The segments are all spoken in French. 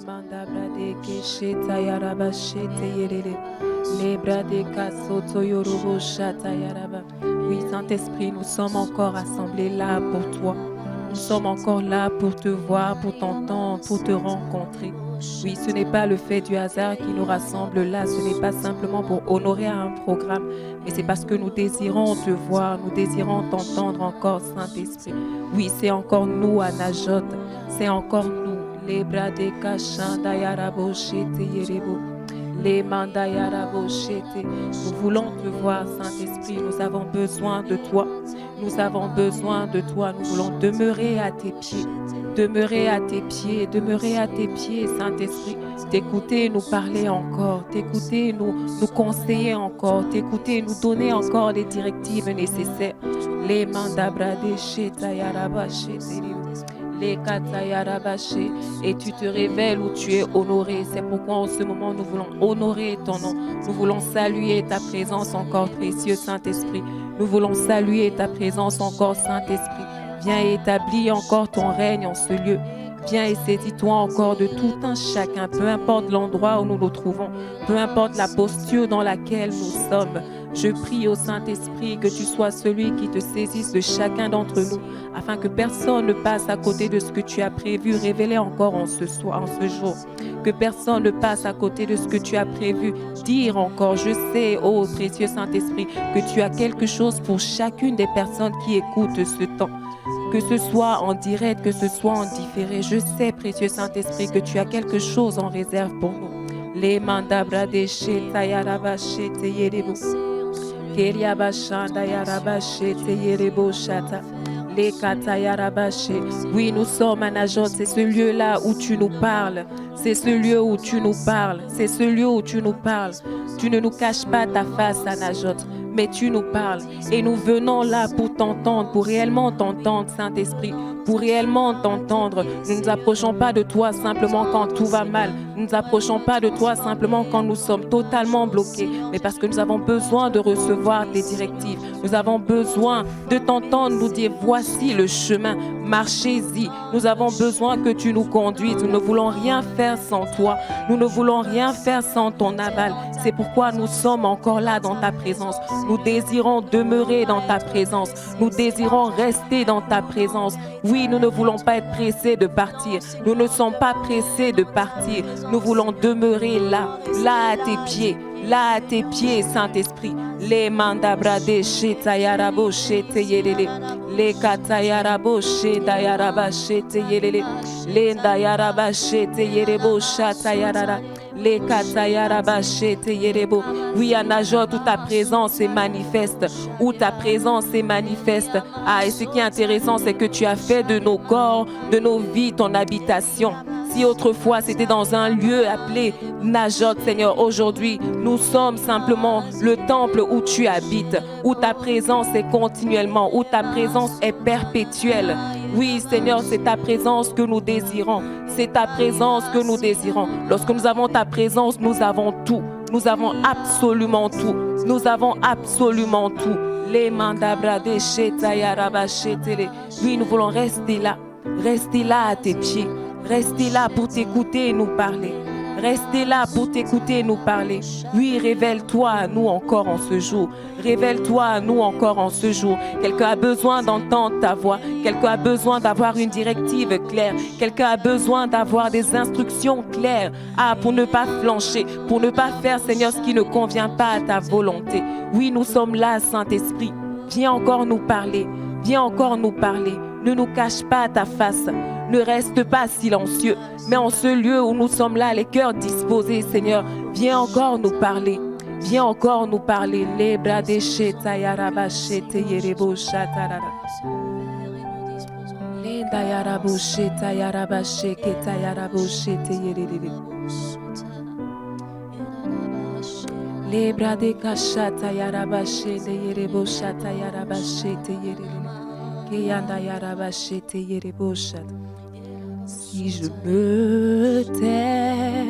manda brade kesheta yaraba shete yerere. Les brade kasoto yorobo shata yaraba. Oui, Saint-Esprit, nous sommes encore assemblés là pour toi. Nous sommes encore là pour te voir, pour t'entendre, pour te rencontrer. Oui, ce n'est pas le fait du hasard qui nous rassemble là, ce n'est pas simplement pour honorer un programme, mais c'est parce que nous désirons te voir, nous désirons t'entendre encore, Saint-Esprit. Oui, c'est encore nous à Najot, c'est encore nous. Les bras des kachanda yarabo shete yerebo. Les manda yarabo shete. Nous voulons te voir, Saint-Esprit, nous avons besoin de toi. Nous avons besoin de toi, nous voulons demeurer à tes pieds. Demeurer à tes pieds, Saint-Esprit, t'écouter, nous parler encore, t'écouter, nous conseiller encore, t'écouter, nous donner encore les directives nécessaires. Les mandabradeshe tayarabache, les katayarabache, et tu te révèles où tu es honoré. C'est pourquoi en ce moment nous voulons honorer ton nom. Nous voulons saluer ta présence encore, précieux Saint-Esprit. Nous voulons saluer ta présence encore, Saint-Esprit. Viens établir encore ton règne en ce lieu. Viens et saisis-toi encore de tout un chacun, peu importe l'endroit où nous nous trouvons, peu importe la posture dans laquelle nous sommes. Je prie au Saint-Esprit que tu sois celui qui te saisisse de chacun d'entre nous, afin que personne ne passe à côté de ce que tu as prévu, révélé encore en ce jour. Que personne ne passe à côté de ce que tu as prévu, dire encore. Je sais, ô précieux Saint-Esprit, que tu as quelque chose pour chacune des personnes qui écoutent ce temps. Que ce soit en direct, que ce soit en différé. Je sais, précieux Saint-Esprit, que tu as quelque chose en réserve pour nous. Les mandabra de sheta yarabashe te yerebo. Keriabashanda yarabashe te yerebo shata. Les kata yarabashe. Oui, nous sommes à Najot. C'est ce lieu-là où tu nous parles. C'est ce lieu où tu nous parles. C'est ce lieu où tu nous parles. Tu ne nous caches pas ta face à Najot, mais tu nous parles. Et nous venons là pour t'entendre, pour réellement t'entendre, Saint-Esprit, pour réellement t'entendre. Nous ne nous approchons pas de toi simplement quand tout va mal. Nous ne nous approchons pas de toi simplement quand nous sommes totalement bloqués, mais parce que nous avons besoin de recevoir tes directives. Nous avons besoin de t'entendre nous dire, voici le chemin, marchez-y. Nous avons besoin que tu nous conduises. Nous ne voulons rien faire sans toi. Nous ne voulons rien faire sans ton aval. C'est pourquoi nous sommes encore là dans ta présence. Nous désirons demeurer dans ta présence. Nous désirons rester dans ta présence. Oui, nous ne voulons pas être pressés de partir. Nous ne sommes pas pressés de partir. Nous voulons demeurer là, là à tes pieds, Saint-Esprit. Les mandabradé shetayarabo sheteyelele. Les katayarabo shetayaraba sheteyelele. Les ndayaraba sheteyerebo shatayarara. Les katayaraba sheteyerebo. Oui, à Najot, où ta présence est manifeste. Où ta présence est manifeste. Ah, et ce qui est intéressant, c'est que tu as fait de nos corps, de nos vies, ton habitation. Si autrefois c'était dans un lieu appelé Najot, Seigneur, aujourd'hui nous sommes simplement le temple où tu habites, où ta présence est continuellement, où ta présence est perpétuelle. Oui, Seigneur, c'est ta présence que nous désirons. C'est ta présence que nous désirons. Lorsque nous avons ta présence, nous avons tout. Nous avons absolument tout. Nous avons absolument tout. Les mandabra de shetayaraba shetele. Oui, nous voulons rester là à tes pieds. Restez là pour t'écouter et nous parler. Restez là pour t'écouter et nous parler. Oui, révèle-toi à nous encore en ce jour. Révèle-toi à nous encore en ce jour. Quelqu'un a besoin d'entendre ta voix. Quelqu'un a besoin d'avoir une directive claire. Quelqu'un a besoin d'avoir des instructions claires. Ah, pour ne pas flancher, pour ne pas faire, Seigneur, ce qui ne convient pas à ta volonté. Oui, nous sommes là, Saint-Esprit. Viens encore nous parler. Viens encore nous parler. Ne nous cache pas ta face. Ne reste pas silencieux, mais en ce lieu où nous sommes là, les cœurs disposés, Seigneur, viens encore nous parler. Viens encore nous parler. Les bras des chetayaraba cheteyerebo chatarara. Les dayarabo chetayaraba cheketayarabo cheteyerebe. Les bras des kachatayaraba cheteyerebo chatayaraba cheteyerebe. Keyandayaraba cheteyerebo chat. Si je me tais,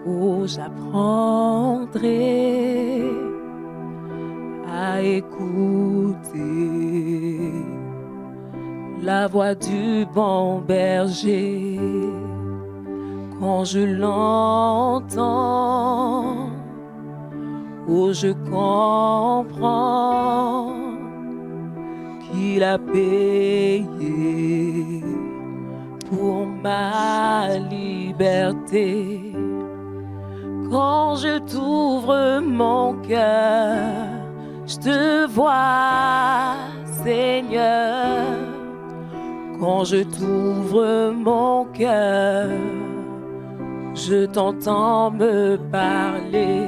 oh, j'apprendrai à écouter la voix du bon berger. Quand je l'entends, oh je comprends qu'il a payé pour ma liberté. Quand je t'ouvre mon cœur, je te vois, Seigneur. Quand je t'ouvre mon cœur, je t'entends me parler.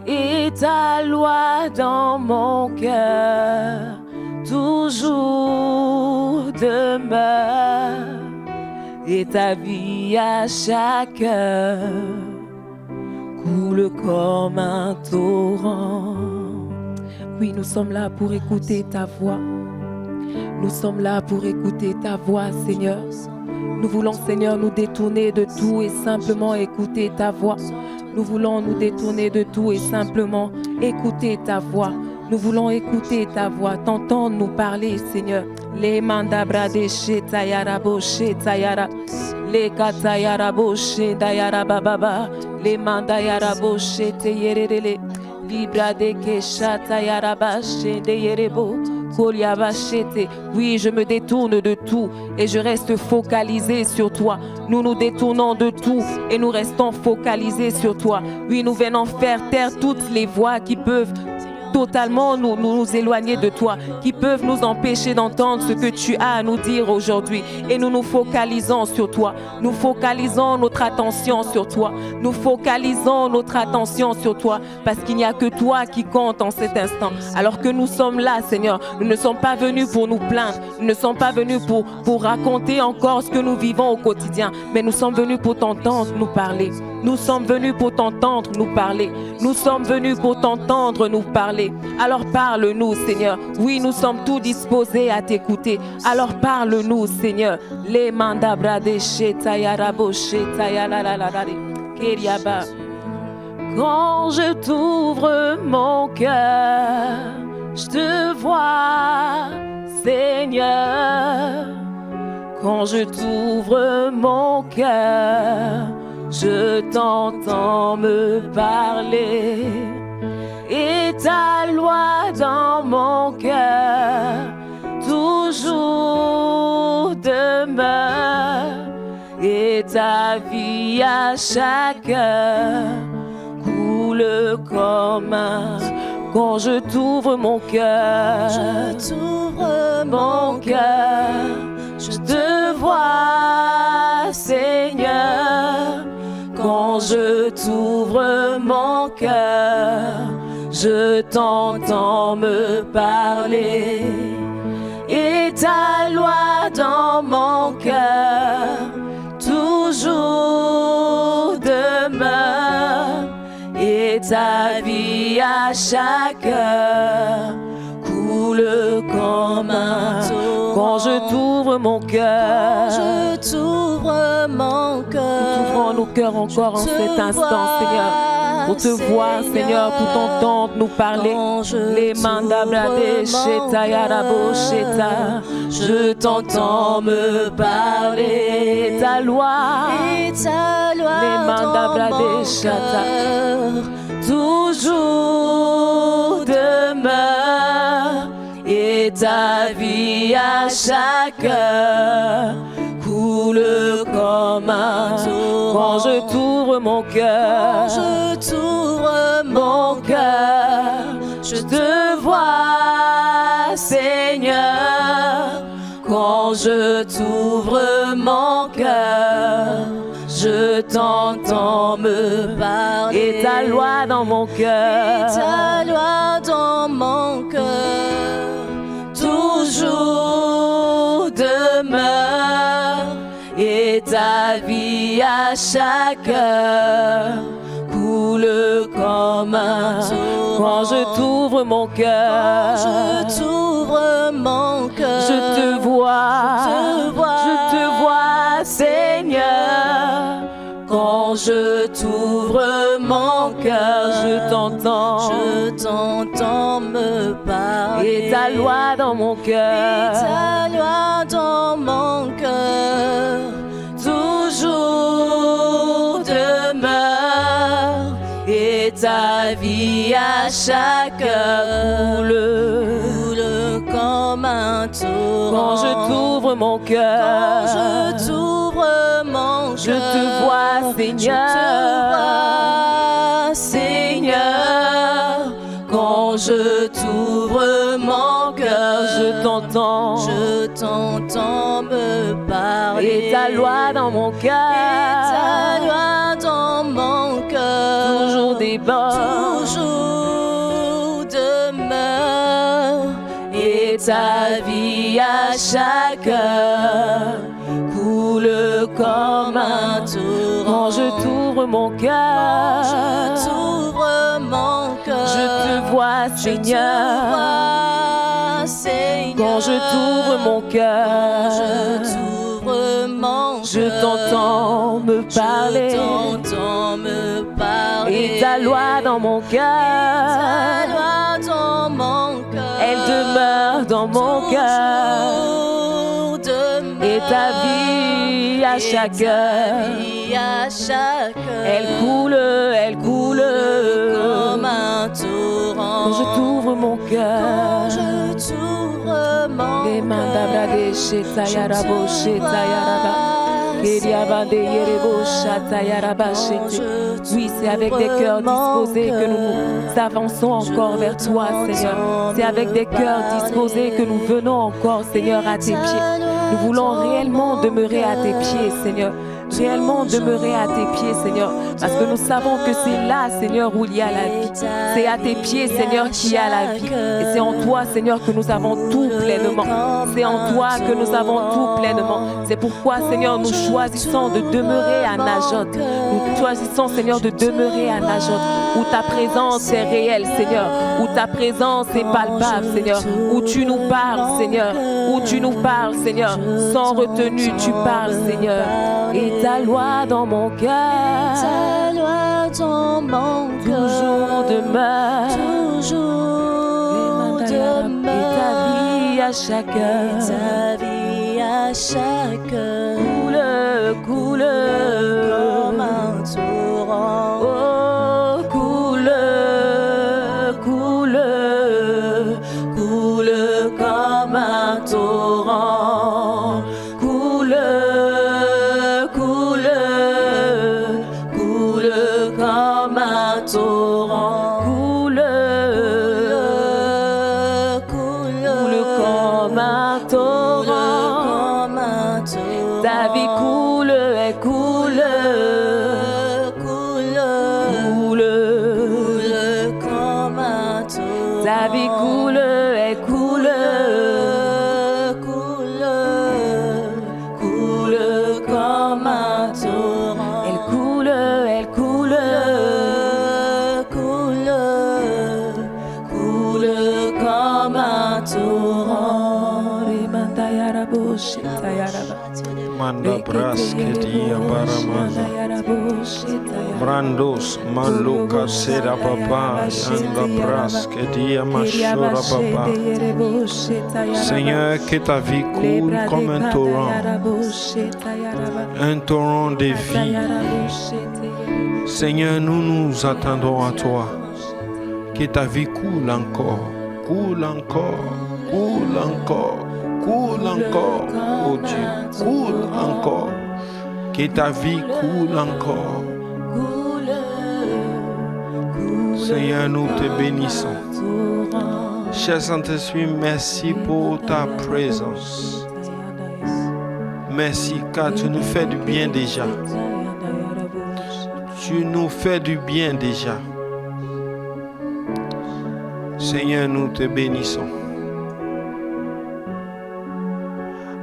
Et ta loi dans mon cœur toujours demeure. Et ta vie à chaque heure coule comme un torrent. Oui, nous sommes là pour écouter ta voix. Nous sommes là pour écouter ta voix, Seigneur. Nous voulons, Seigneur, nous détourner de tout et simplement écouter ta voix. Nous voulons nous détourner de tout et simplement écouter ta voix. Nous voulons écouter ta voix, t'entendre nous parler, Seigneur. Les mandabra de tayara boshe tayara. Les katayara boshe dayara bababa. Les mandayara boshe teyerele. Libra de kesha tayara bashe deyerebo. Oui, je me détourne de tout et je reste focalisé sur toi. Nous nous détournons de tout et nous restons focalisés sur toi. Oui, nous venons faire taire toutes les voix qui peuvent totalement nous éloigner de toi, qui peuvent nous empêcher d'entendre ce que tu as à nous dire aujourd'hui. Et nous nous focalisons sur toi. Nous focalisons notre attention sur toi. Nous focalisons notre attention sur toi parce qu'il n'y a que toi qui compte en cet instant. Alors que nous sommes là, Seigneur, nous ne sommes pas venus pour nous plaindre. Nous ne sommes pas venus pour raconter encore ce que nous vivons au quotidien. Mais nous sommes venus pour t'entendre nous parler. Nous sommes venus pour t'entendre nous parler. Nous sommes venus pour t'entendre nous parler. Alors parle-nous, Seigneur. Oui, nous sommes tous disposés à t'écouter. Alors parle-nous, Seigneur. Les mandabra de chetayarabo chetayalalalari keriaba. Quand je t'ouvre mon cœur, je te vois, Seigneur. Quand je t'ouvre mon cœur, je t'entends me parler. Et ta loi dans mon cœur toujours demeure. Et ta vie à chaque heure coule comme un. Quand je t'ouvre mon cœur, je t'ouvre mon cœur, je te vois, Seigneur. Quand je t'ouvre mon cœur, je t'entends me parler. Et ta loi dans mon cœur toujours demeure. Et ta vie à chaque heure coule comme un torrent. Quand je t'ouvre mon cœur, je t'ouvre mon cœur. Nous t'ouvrons nos cœurs encore en cet instant, Seigneur. Pour te voir, Seigneur, pour t'entendre nous parler. Les mandabra de chetayarabo cheta. Je t'entends me parler. Ta loi, les mandabra de cheta. Toujours demeure. Et ta vie à chaque heure coule comme un torrent. Quand je t'ouvre mon cœur, je t'ouvre mon cœur, je te vois, Seigneur. Quand je t'ouvre mon cœur, je t'entends me parler. Et ta loi dans mon cœur, et ta loi dans mon cœur toujours demeure. Et ta vie à chaque heure coule comme un torrent. Quand je t'ouvre mon cœur, je t'ouvre mon cœur, je te vois, Seigneur. Quand je t'ouvre mon cœur, je t'entends me parler. Et ta loi dans mon cœur, et ta loi dans mon cœur toujours demeure, et ta vie à chaque heure coule comme un torrent. Quand je t'ouvre mon cœur, quand je t'ouvre mon cœur, je te vois, Seigneur. je te vois, Seigneur. Quand je t'ouvre mon cœur, je t'entends me parler. Et ta loi dans mon cœur, et ta loi dans mon cœur, toujours déborde, toujours demeure, et ta vie à chaque heure coule comme un torrent. Quand je t'ouvre mon cœur, je t'ouvre mon cœur, je te vois, Seigneur. Quand je t'ouvre mon cœur, je t'entends me parler. Et ta loi dans mon cœur, elle demeure dans mon cœur. Et ta vie à chaque heure, elle coule comme un torrent. Quand je t'ouvre mon cœur, les mains d'abrade cheta yarabo cheta yaraba. Oui, c'est avec des cœurs disposés que nous avançons encore vers toi, Seigneur. C'est avec des cœurs disposés que nous venons encore, Seigneur, à tes pieds. Nous voulons réellement demeurer à tes pieds, Seigneur. Réellement demeurer à tes pieds, Seigneur. Parce que nous savons que c'est là, Seigneur, où il y a la vie. C'est à tes pieds, Seigneur, qu'il y a la vie. Et c'est en toi, Seigneur, que nous avons tout pleinement. C'est en toi que nous avons tout pleinement. C'est pourquoi, Seigneur, nous choisissons de demeurer à Najot. Nous choisissons, Seigneur, de demeurer à Najot, où ta présence est réelle, Seigneur. Où ta présence est palpable, Seigneur. Où tu nous parles, Seigneur. Où tu nous parles, Seigneur. Sans retenue, tu parles, Seigneur. Et ta loi dans mon cœur, ta loi dans mon cœur, toujours demeure, toujours demeure. Et ta vie à chaque heure, ta vie à chaque heure, coule comme un torrent. Oh, coule comme un torrent. Coule comme un torrent. Coule comme un torrent. Ta vie coule, elle coule comme un torrent. Ta vie coule, elle coule comme un torrent. Elle coule comme un torrent. Manda braske dia baramana Brandos maluka sera papa Yanda braske dia mashura papa. Seigneur, que ta vie coule comme un torrent de vie. Seigneur, nous nous attendons à toi. Que ta vie coule encore, oh Dieu, coule encore. Que ta vie coule encore. Seigneur, nous te bénissons. Cher Saint-Esprit, merci pour ta présence. Merci car tu nous fais du bien déjà. Tu nous fais du bien déjà. Seigneur, nous te bénissons.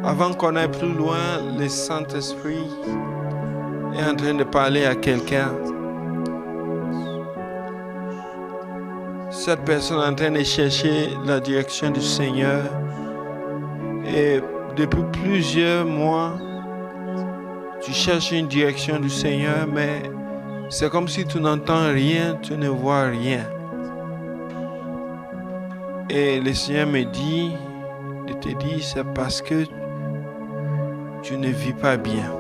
Avant qu'on aille plus loin, le Saint-Esprit est en train de parler à quelqu'un. Cette personne est en train de chercher la direction du Seigneur. Et depuis plusieurs mois, tu cherches une direction du Seigneur, mais c'est comme si tu n'entends rien, tu ne vois rien. Et le Seigneur me dit, de te dire, c'est parce que tu ne vis pas bien.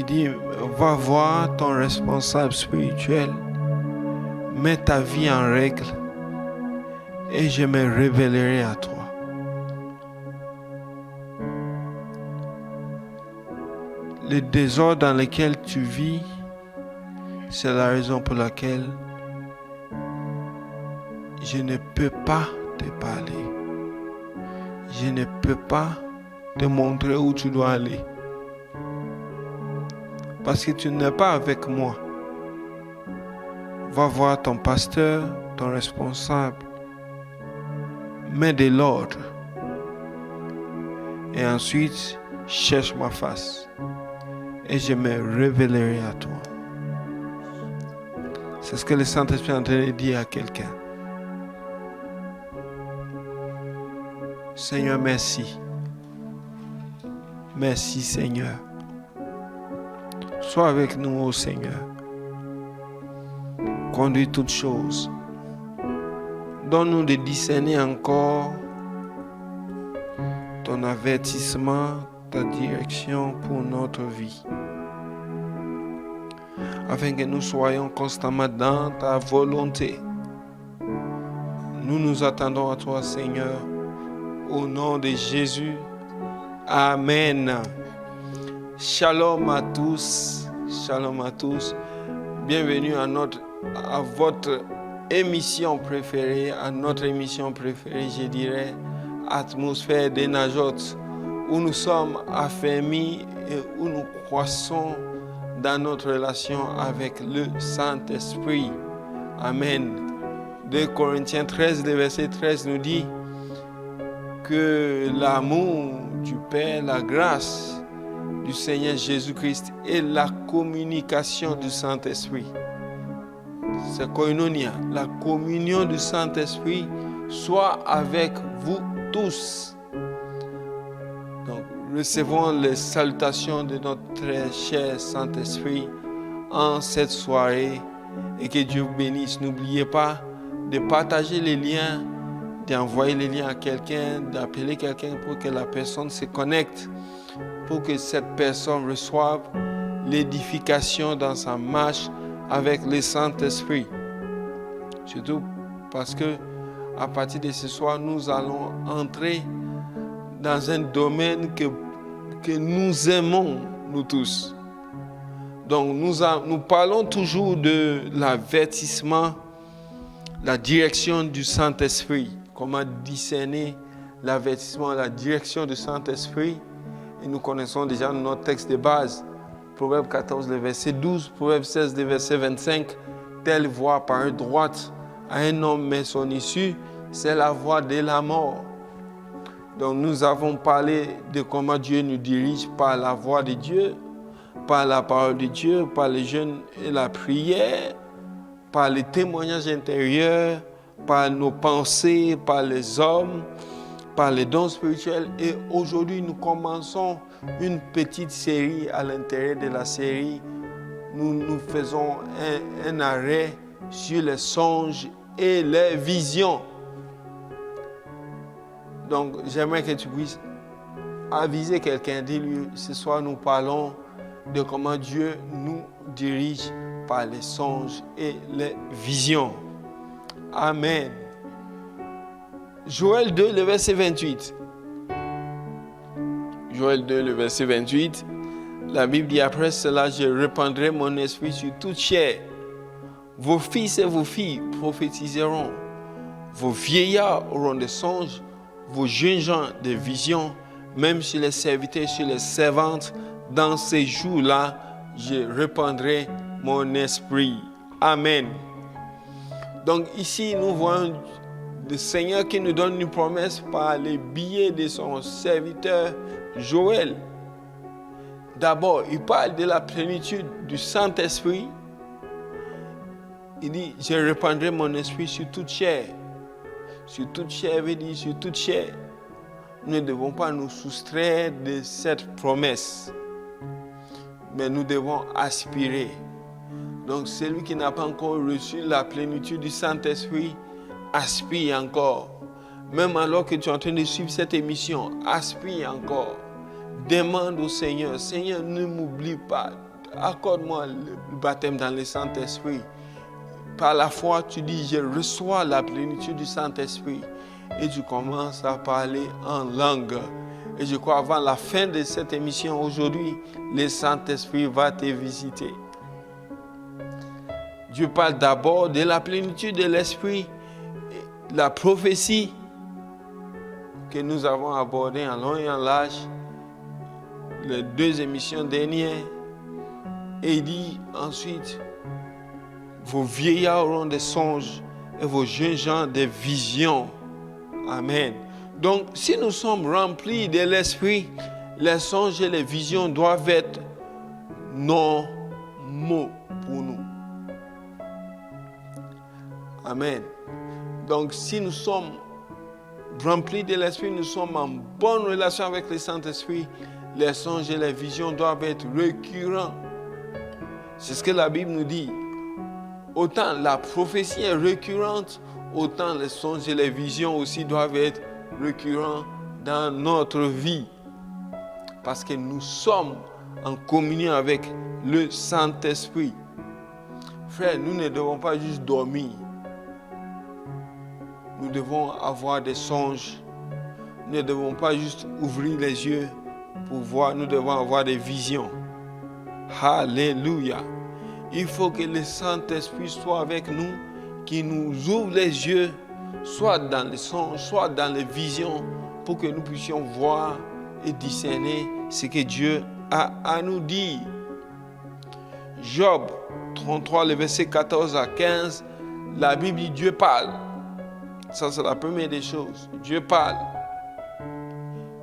dit, va voir ton responsable spirituel, mets ta vie en règle et je me révélerai à toi. Le désordre dans lequel tu vis, c'est la raison pour laquelle je ne peux pas te parler. Je ne peux pas te montrer où tu dois aller. Parce que tu n'es pas avec moi. Va voir ton pasteur, ton responsable. Mets de l'ordre. Et ensuite, cherche ma face. Et je me révélerai à toi. C'est ce que le Saint-Esprit est en train de dire à quelqu'un. Seigneur, merci. Merci, Seigneur. Sois avec nous, ô Seigneur. Conduis toutes choses. Donne-nous de discerner encore ton avertissement, ta direction pour notre vie. Afin que nous soyons constamment dans ta volonté. Nous nous attendons à toi, Seigneur. Au nom de Jésus. Amen. Shalom à tous. Shalom à tous. Bienvenue à votre émission préférée, à notre émission préférée, je dirais, Atmosphère de Najot, où nous sommes affermis et où nous croissons dans notre relation avec le Saint-Esprit. Amen. 2 Corinthiens 13, le verset 13 nous dit que l'amour du Père, la grâce du Seigneur Jésus-Christ et la communication du Saint-Esprit, c'est koinonia, la communion du Saint-Esprit soit avec vous tous. Donc, recevons les salutations de notre très cher Saint-Esprit en cette soirée et que Dieu vous bénisse. N'oubliez pas de partager les liens, d'envoyer les liens à quelqu'un, d'appeler quelqu'un pour que la personne se connecte, pour que cette personne reçoive l'édification dans sa marche avec le Saint-Esprit. Surtout parce que à partir de ce soir, nous allons entrer dans un domaine que nous aimons, nous tous. Donc nous parlons toujours de l'avertissement, la direction du Saint-Esprit. Comment discerner l'avertissement, la direction du Saint-Esprit. Et nous connaissons déjà notre texte de base. Proverbe 14, le verset 12, Proverbe 16, le verset 25. Telle voie par droite à un homme met son issue, c'est la voie de la mort. Donc nous avons parlé de comment Dieu nous dirige par la voie de Dieu, par la parole de Dieu, par les jeûnes et la prière, par les témoignages intérieurs, par nos pensées, par les hommes, par les dons spirituels. Et aujourd'hui, nous commençons une petite série. À l'intérieur de la série, nous faisons un arrêt sur les songes et les visions. Donc, j'aimerais que tu puisses aviser quelqu'un, dis-lui, ce soir nous parlons de comment Dieu nous dirige par les songes et les visions. Amen. Joël 2, le verset 28. Joël 2, le verset 28. La Bible dit, après cela, je répandrai mon esprit sur toute chair. Vos fils et vos filles prophétiseront. Vos vieillards auront des songes. Vos jeunes gens des visions. Même sur les serviteurs, sur les servantes. Dans ces jours-là, je répandrai mon esprit. Amen. Donc ici, nous voyons le Seigneur qui nous donne une promesse par les billets de son serviteur Joël. D'abord, il parle de la plénitude du Saint-Esprit. Il dit, je répandrai mon esprit sur toute chair. Sur toute chair veut dire sur toute chair. Nous ne devons pas nous soustraire de cette promesse. Mais nous devons aspirer. Donc celui qui n'a pas encore reçu la plénitude du Saint-Esprit, aspire encore. Même alors que tu es en train de suivre cette émission, aspire encore. Demande au Seigneur, Seigneur, ne m'oublie pas. accorde-moi le baptême dans le Saint-Esprit. Par la foi, tu dis, je reçois la plénitude du Saint-Esprit. Et tu commences à parler en langue. Et je crois avant la fin de cette émission aujourd'hui, le Saint-Esprit va te visiter. Dieu parle d'abord de la plénitude de l'Esprit, la prophétie que nous avons abordée en long et en large, les 2 émissions dernières. Et il dit ensuite, vos vieillards auront des songes et vos jeunes gens des visions. Amen. Donc, si nous sommes remplis de l'Esprit, les songes et les visions doivent être normaux pour nous. Amen. Donc, si nous sommes remplis de l'Esprit, nous sommes en bonne relation avec le Saint-Esprit, les songes et les visions doivent être récurrents. C'est ce que la Bible nous dit. Autant la prophétie est récurrente, autant les songes et les visions aussi doivent être récurrents dans notre vie. Parce que nous sommes en communion avec le Saint-Esprit. Frère, nous ne devons pas juste dormir. Nous devons avoir des songes. Nous ne devons pas juste ouvrir les yeux pour voir. Nous devons avoir des visions. Alléluia. Il faut que le Saint-Esprit soit avec nous, qu'il nous ouvre les yeux, soit dans les songes, soit dans les visions, pour que nous puissions voir et discerner ce que Dieu a à nous dire. Job 33, le verset 14 à 15, la Bible dit Dieu parle. Ça, c'est la première des choses. Dieu parle.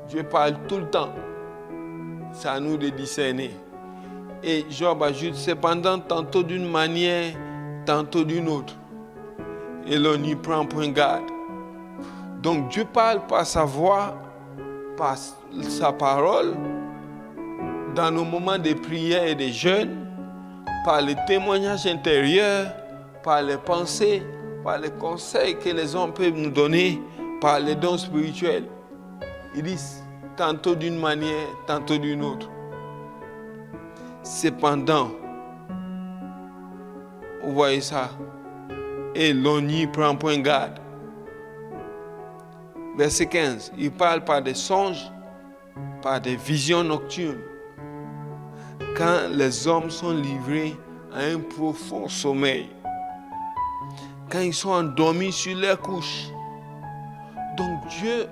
Dieu parle tout le temps. C'est à nous de discerner. Et Job ajoute, cependant, tantôt d'une manière, tantôt d'une autre. Et l'on y prend point garde. Donc Dieu parle par sa voix, par sa parole, dans nos moments de prière et de jeûne, par les témoignages intérieurs, par les pensées, par les conseils que les hommes peuvent nous donner, par les dons spirituels. Ils disent tantôt d'une manière, tantôt d'une autre. Cependant, vous voyez ça, et l'on n'y prend point garde. Verset 15, il parle par des songes, par des visions nocturnes. Quand les hommes sont livrés à un profond sommeil, quand ils sont endormis sur leurs couches. Donc Dieu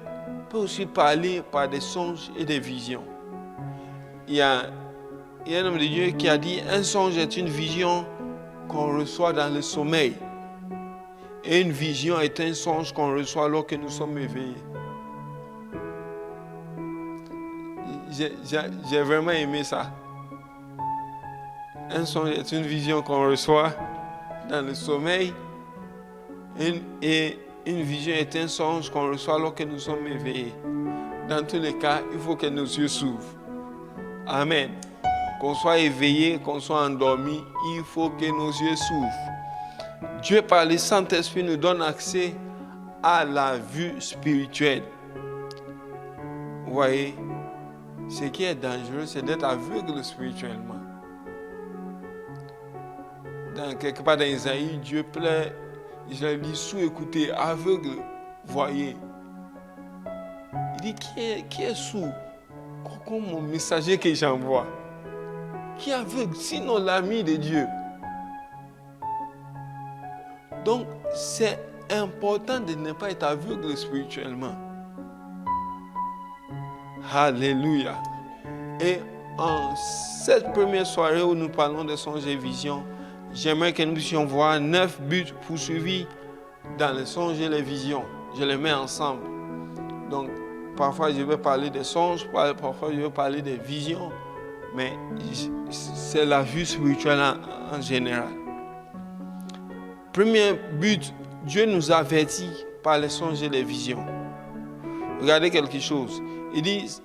peut aussi parler par des songes et des visions. Il y a un homme de Dieu qui a dit, un songe est une vision qu'on reçoit dans le sommeil. Et une vision est un songe qu'on reçoit lorsque nous sommes éveillés. J'ai vraiment aimé ça. Un songe est une vision qu'on reçoit dans le sommeil. Et une vision est un songe qu'on reçoit lorsque nous sommes éveillés. Dans tous les cas, il faut que nos yeux s'ouvrent. Amen. Qu'on soit éveillé, qu'on soit endormi, il faut que nos yeux s'ouvrent. Dieu, par le Saint-Esprit, nous donne accès à la vue spirituelle. Vous voyez, ce qui est dangereux, c'est d'être aveugle spirituellement. Quelque part dans Isaïe, Dieu plaît, Israël dit sous-écoutez, aveugle, voyez. Il dit qui est sourd, comme mon messager que j'envoie. Qui est aveugle, sinon l'ami de Dieu. Donc, c'est important de ne pas être aveugle spirituellement. Alléluia. Et en cette première soirée où nous parlons de songes et visions, j'aimerais que nous puissions voir 9 buts poursuivis dans les songes et les visions. Je les mets ensemble. Donc, parfois je vais parler des songes, parfois je vais parler des visions, mais c'est la vue spirituelle en général. Premier but, Dieu nous avertit par les songes et les visions. Regardez quelque chose. Il dit,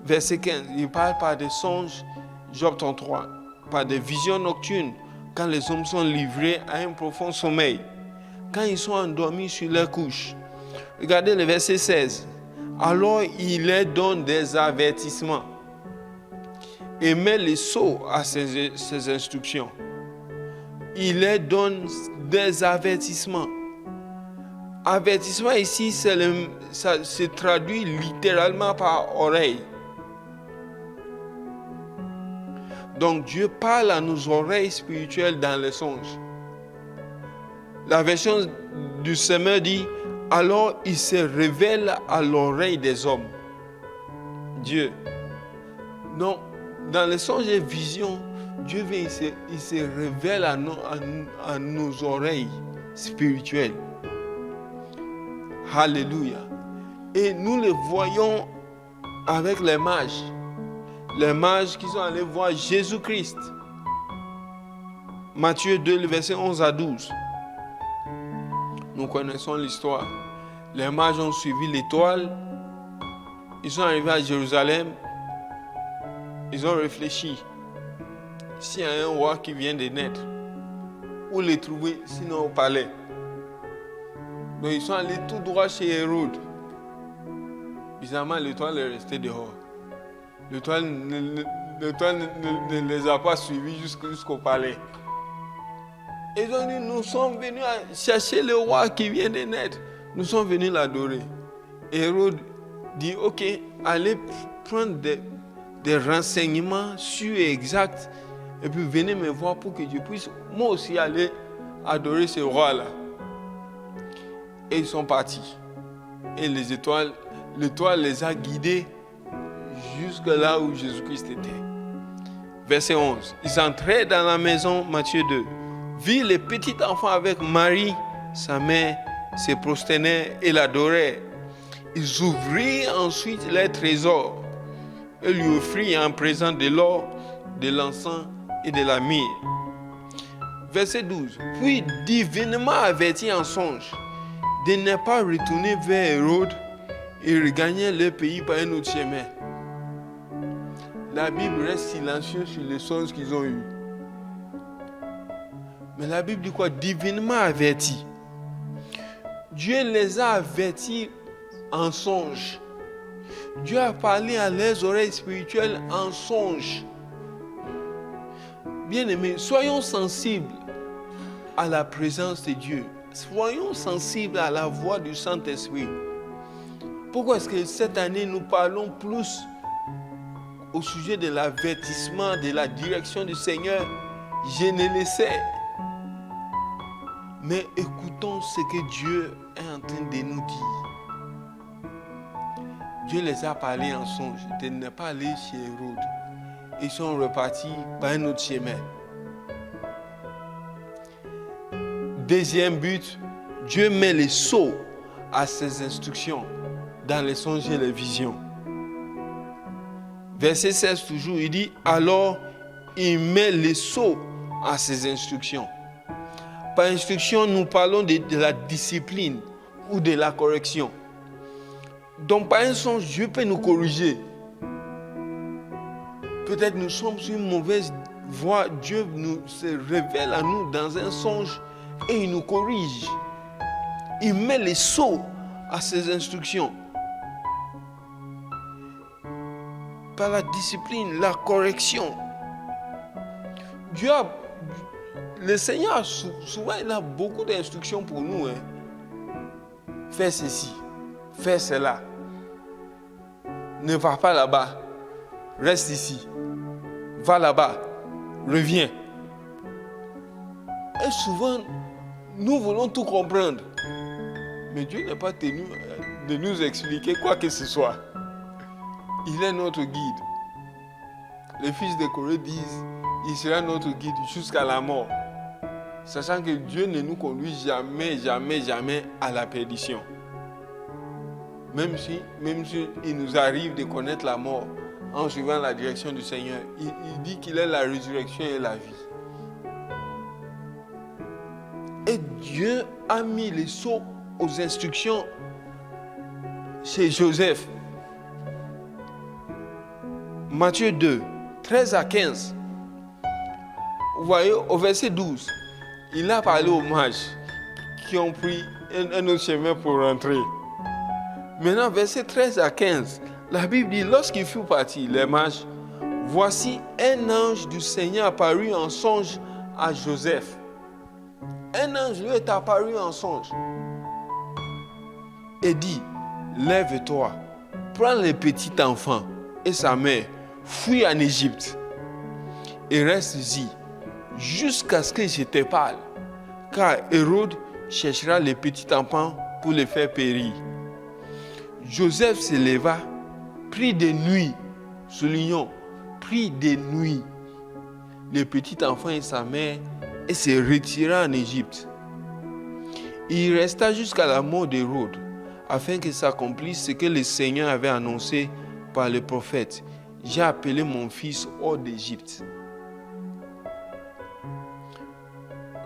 verset 15, il parle par des songes, Job 33, par des visions nocturnes, quand les hommes sont livrés à un profond sommeil, quand ils sont endormis sur leur couche. Regardez le verset 16. Alors il leur donne des avertissements. et met les sceaux à ses instructions. Il leur donne des avertissements. Avertissement ici, ça se traduit littéralement par oreille. Donc Dieu parle à nos oreilles spirituelles dans les songes. La version du Semeur dit, alors il se révèle à l'oreille des hommes. Dieu. Non, dans les songes et visions, Dieu vient, il se révèle à nos oreilles spirituelles. Alléluia. Et nous le voyons avec les mages. Les mages qui sont allés voir Jésus-Christ. Matthieu 2, le verset 11 à 12. Nous connaissons l'histoire. Les mages ont suivi l'étoile. Ils sont arrivés à Jérusalem. Ils ont réfléchi. S'il y a un roi qui vient de naître, où les trouver, sinon au palais. Donc ils sont allés tout droit chez Hérode. Bizarrement, l'étoile est restée dehors. L'étoile ne les a pas suivis jusqu'au palais. Ils ont dit, nous sommes venus chercher le roi qui vient de naître. Nous sommes venus l'adorer. Hérode dit, ok, allez prendre des renseignements sûrs et exacts et puis venez me voir pour que je puisse moi aussi aller adorer ce roi-là. Et ils sont partis. Et l'étoile les a guidés jusque là où Jésus-Christ était. Verset 11. Ils entraient dans la maison, Matthieu 2. Vit le petit enfant avec Marie, sa mère, se prosternaient et l'adoraient. Ils ouvrirent ensuite les trésors et lui offrirent en présent de l'or, de l'encens et de la myrrhe. Verset 12. Puis divinement avertis en songe de ne pas retourner vers Hérode et regagner leur pays par un autre chemin. La Bible reste silencieuse sur les songes qu'ils ont eus. Mais la Bible dit quoi? Divinement avertis. Dieu les a avertis en songe. Dieu a parlé à leurs oreilles spirituelles en songe. Bien-aimés, soyons sensibles à la présence de Dieu. Soyons sensibles à la voix du Saint-Esprit. Pourquoi est-ce que cette année nous parlons plus au sujet de l'avertissement, de la direction du Seigneur? Je ne le sais. Mais écoutons ce que Dieu est en train de nous dire. Dieu les a parlé en songe de ne pas aller chez Hérode. Ils sont repartis par un autre chemin. Deuxième but, Dieu met les sceaux à ses instructions dans les songes et les visions. Verset 16 toujours, il dit, alors il met les sceaux à ses instructions. Par instruction, nous parlons de la discipline ou de la correction. Donc par un songe, Dieu peut nous corriger. Peut-être nous sommes sur une mauvaise voie. Dieu se révèle à nous dans un songe et il nous corrige. Il met les sceaux à ses instructions. Par la discipline, la correction. Le Seigneur, souvent, il a beaucoup d'instructions pour nous. Fais ceci, fais cela. Ne va pas là-bas. Reste ici. Va là-bas. Reviens. Et souvent, nous voulons tout comprendre. Mais Dieu n'est pas tenu de nous expliquer quoi que ce soit. Il est notre guide. Les fils de Corée disent, il sera notre guide jusqu'à la mort. Sachant que Dieu ne nous conduit jamais, jamais, jamais à la perdition. Même si il nous arrive de connaître la mort en suivant la direction du Seigneur, il dit qu'il est la résurrection et la vie. Et Dieu a mis les sceaux aux instructions chez Joseph. Matthieu 2, 13 à 15. Vous voyez, au verset 12, il a parlé aux mages qui ont pris un autre chemin pour rentrer. Maintenant, verset 13 à 15, la Bible dit, lorsqu'ils furent partis, les mages, voici un ange du Seigneur apparu en songe à Joseph. Un ange lui est apparu en songe et dit, lève-toi, prends le petit enfant et sa mère, fuis en Égypte et reste-y jusqu'à ce que je te parle, car Hérode cherchera le petit enfant pour le faire périr. Joseph se leva, prit de nuit, soulignons, prit de nuit le petit enfant et sa mère et se retira en Égypte. Il resta jusqu'à la mort d'Hérode, afin que s'accomplisse ce que le Seigneur avait annoncé par le prophète. J'ai appelé mon fils hors d'Égypte.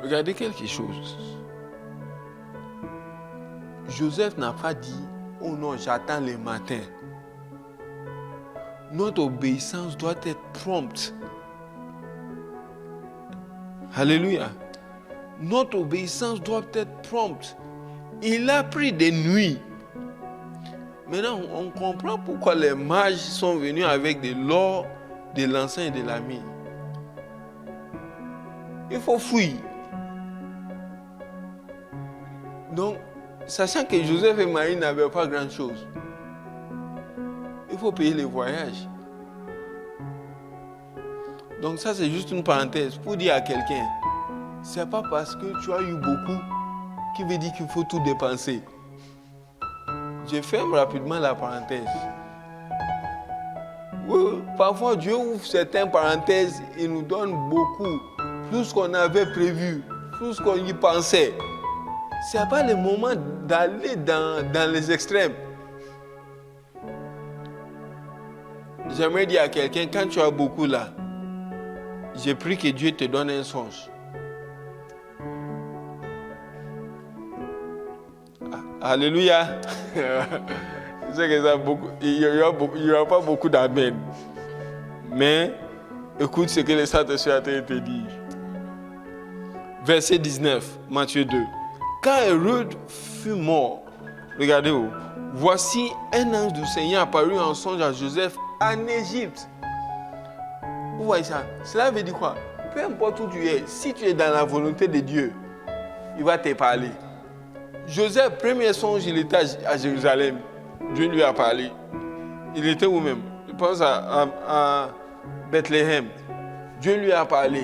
Regardez quelque chose. Joseph n'a pas dit, oh non, j'attends le matin. Notre obéissance doit être prompte. Alléluia. Notre obéissance doit être prompte. Il a pris des nuits. Maintenant, on comprend pourquoi les mages sont venus avec de l'or, de l'encens et de la myrrhe. Il faut fuir. Donc, sachant que Joseph et Marie n'avaient pas grand-chose, il faut payer les voyages. Donc ça, c'est juste une parenthèse pour dire à quelqu'un, c'est pas parce que tu as eu beaucoup qui veut dire qu'il faut tout dépenser. Je ferme rapidement la parenthèse. Oui, parfois Dieu ouvre certaines parenthèses et nous donne beaucoup, plus qu'on avait prévu, plus qu'on y pensait. Ce n'est pas le moment d'aller dans les extrêmes. J'aimerais dire à quelqu'un, quand tu as beaucoup là, j'ai pris que Dieu te donne un songe. Alléluia. Je sais que ça beaucoup, il n'y aura pas beaucoup d'amen. Mais écoute ce que le Saint-Esprit a te dire. Verset 19, Matthieu 2. Quand Hérode fut mort, regardez-vous, voici un ange du Seigneur apparu en songe à Joseph en Égypte. Vous voyez ça? Cela veut dire quoi? Peu importe où tu es, si tu es dans la volonté de Dieu, il va te parler. Joseph, premier songe, il était à Jérusalem. Dieu lui a parlé. Il était où même? Je pense à Bethléem. Dieu lui a parlé.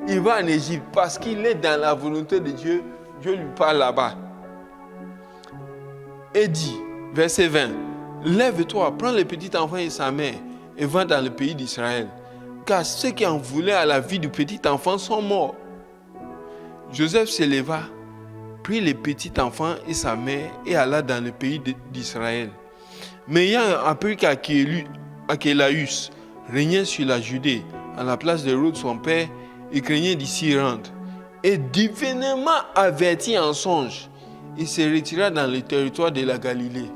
Il va en Égypte parce qu'il est dans la volonté de Dieu. Dieu lui parle là-bas. Et dit, verset 20, lève-toi, prends le petit enfant et sa mère et va dans le pays d'Israël. Car ceux qui en voulaient à la vie du petit enfant sont morts. Joseph se leva, prit le petit enfant et sa mère et alla dans le pays d'Israël. Mais ayant appris qu'Archélaüs régnait sur la Judée, à la place d'Hérode son père, il craignait d'y rendre. Et divinement averti en songe, il se retira dans le territoire de la Galilée.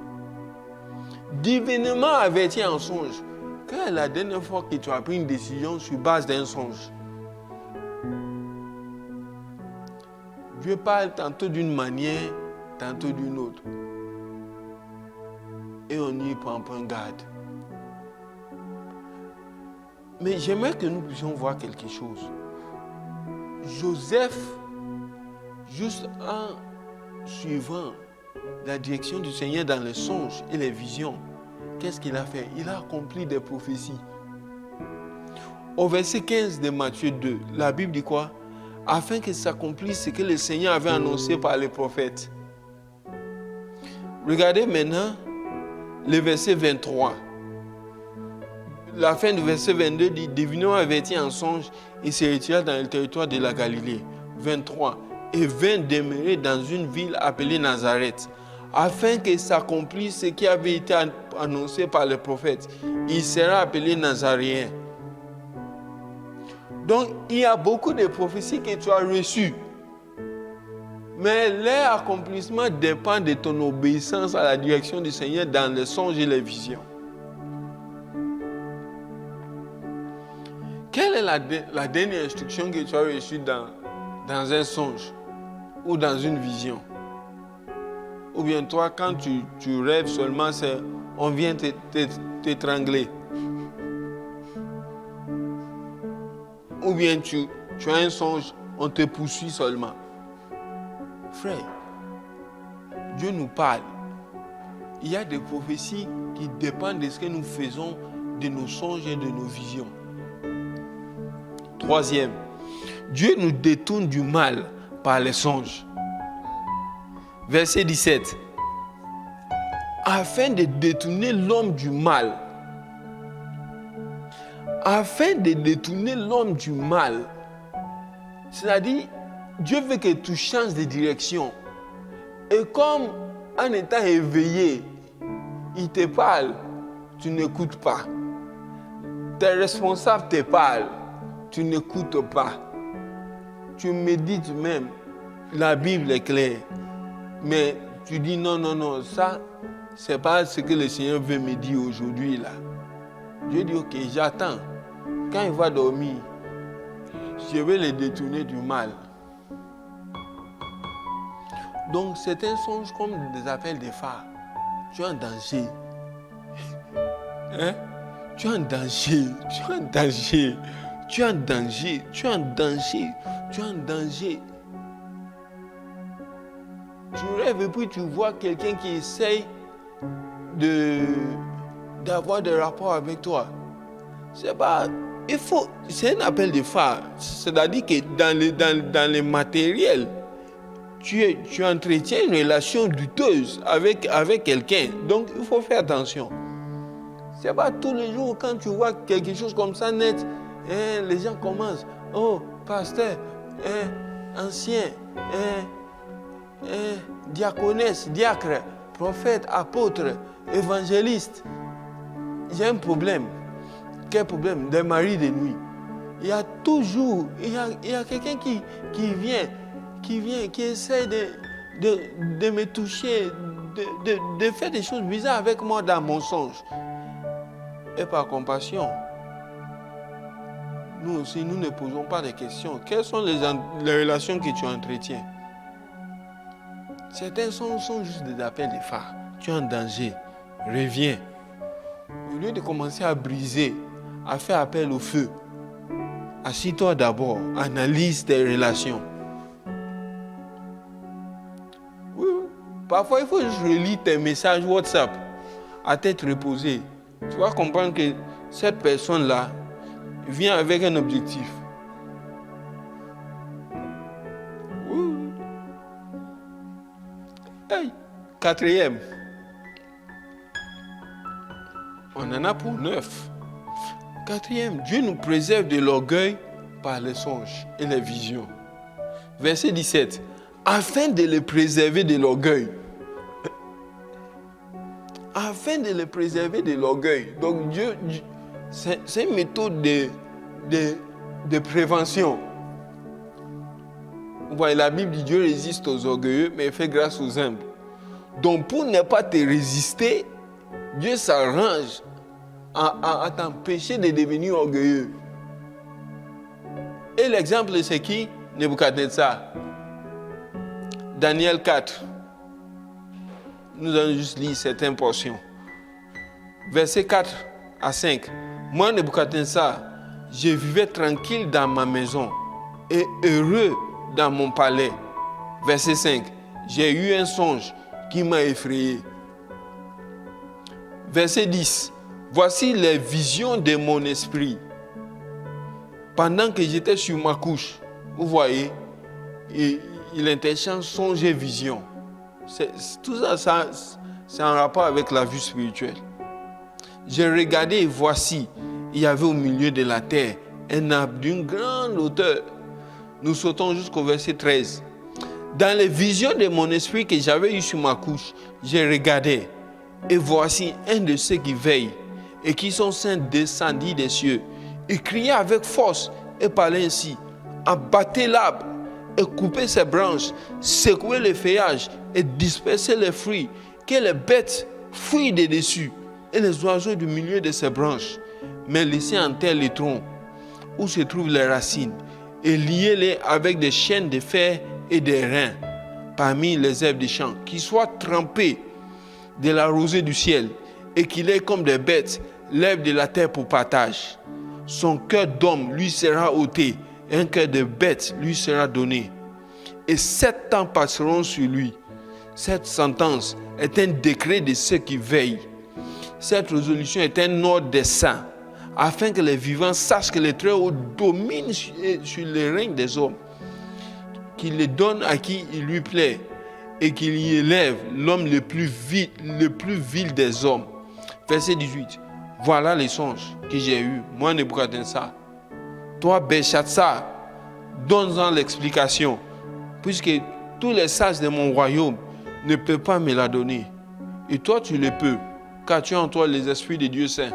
Divinement averti en songe. Quand est la dernière fois que tu as pris une décision sur base d'un songe? Dieu parle tantôt d'une manière, tantôt d'une autre. Et on n'y prend pas garde. Mais j'aimerais que nous puissions voir quelque chose. Joseph, juste en suivant la direction du Seigneur dans les songes et les visions, qu'est-ce qu'il a fait? Il a accompli des prophéties. Au verset 15 de Matthieu 2, la Bible dit quoi? Afin que s'accomplisse ce que le Seigneur avait annoncé par les prophètes. Regardez maintenant le verset 23. La fin du verset 22 dit, divinement averti en songe, il se retira dans le territoire de la Galilée. 23. Et vint demeurer dans une ville appelée Nazareth, afin que s'accomplisse ce qui avait été annoncé par les prophètes. Il sera appelé Nazaréen. Donc, il y a beaucoup de prophéties que tu as reçues. Mais leur accomplissement dépend de ton obéissance à la direction du Seigneur dans les songes et les visions. Quelle est la dernière instruction que tu as reçue dans un songe ou dans une vision? Ou bien toi, quand tu rêves seulement, on vient t'étrangler. ou bien tu as un songe, on te poursuit seulement. Frère, Dieu nous parle. Il y a des prophéties qui dépendent de ce que nous faisons, de nos songes et de nos visions. Troisième, Dieu nous détourne du mal par les songes. Verset 17. Afin de détourner l'homme du mal. Afin de détourner l'homme du mal. C'est-à-dire, Dieu veut que tu changes de direction. Et comme en étant éveillé, il te parle, tu n'écoutes pas. Tes responsables te parlent, tu n'écoutes pas. Tu médites même, la Bible est claire. Mais tu dis non, ça, c'est pas ce que le Seigneur veut me dire aujourd'hui là. Dieu dit ok, j'attends. Quand il va dormir, je vais le détourner du mal. Donc c'est un songe comme des appels des phares. Tu es en danger. Hein? Tu es en danger. Tu es en danger. Tu es en danger. Tu es en danger. Tu es en danger. Tu rêves et puis tu vois quelqu'un qui essaye d'avoir des rapports avec toi. C'est un appel de phare. C'est-à-dire que dans le matériel, tu entretiens une relation douteuse avec quelqu'un. Donc, il faut faire attention. C'est pas tous les jours quand tu vois quelque chose comme ça net, les gens commencent. Oh, pasteur, ancien, diaconesse, diacre, prophète, apôtre, évangéliste. J'ai un problème. Quel problème? Des maris de nuit. Il y a toujours, il y a quelqu'un qui vient, qui essaie de me toucher, de faire des choses bizarres avec moi dans mon songe. Et par compassion, nous aussi, nous ne posons pas de questions. Quelles sont les relations que tu entretiens? Certains sont juste des appels de phare. Tu es en danger. Reviens. Au lieu de commencer à briser, à faire appel au feu, assis-toi d'abord, analyse tes relations. Oui. Parfois, il faut juste relire tes messages WhatsApp à tête reposée. Tu vas comprendre que cette personne-là vient avec un objectif. Oui. Hey. Quatrième. On en a pour 9. Quatrième, Dieu nous préserve de l'orgueil par les songes et les visions. Verset 17. Afin de les préserver de l'orgueil. Afin de les préserver de l'orgueil. Donc Dieu, c'est une méthode de prévention. Vous voyez, la Bible dit Dieu résiste aux orgueilleux, mais il fait grâce aux humbles. Donc pour ne pas te résister, Dieu s'arrange à t'empêcher de devenir orgueilleux. Et l'exemple, c'est qui? Nebuchadnezzar. Daniel 4. Nous allons juste lire certaines portions. Versets 4 à 5. Moi, Nebuchadnezzar, je vivais tranquille dans ma maison et heureux dans mon palais. Verset 5. J'ai eu un songe qui m'a effrayé. Verset 10. Voici les visions de mon esprit. Pendant que j'étais sur ma couche, vous voyez, il interchange songe et vision. Tout ça, c'est en rapport avec la vue spirituelle. J'ai regardé et voici, il y avait au milieu de la terre un arbre d'une grande hauteur. Nous sautons jusqu'au verset 13. Dans les visions de mon esprit que j'avais eues sur ma couche, j'ai regardé et voici un de ceux qui veillent et qui sont saints descendit des cieux. Il criait avec force et parlait ainsi. Abattez l'arbre et coupez ses branches, secouez les feuillages et dispersez les fruits, que les bêtes fuient de dessus et les oiseaux du milieu de ses branches. Mais laissez en terre les troncs où se trouvent les racines et liez-les avec des chaînes de fer et des reins parmi les herbes des champs, qui soient trempés de la rosée du ciel et qu'il ait comme des bêtes l'herbe de la terre pour partage. son cœur d'homme lui sera ôté, et un cœur de bête lui sera donné. Et 7 ans passeront sur lui. Cette sentence est un décret de ceux qui veillent. Cette résolution est un ordre des saints, afin que les vivants sachent que le Très-Haut domine sur le règne des hommes, qu'il les donne à qui il lui plaît, et qu'il y élève l'homme le plus vil des hommes. Verset 18. Voilà les songes que j'ai eus, moi Nebuchadnezzar. Toi, Belshazzar, donne-en l'explication, puisque tous les sages de mon royaume ne peuvent pas me la donner. Et toi, tu le peux, car tu as en toi les esprits de Dieu saint.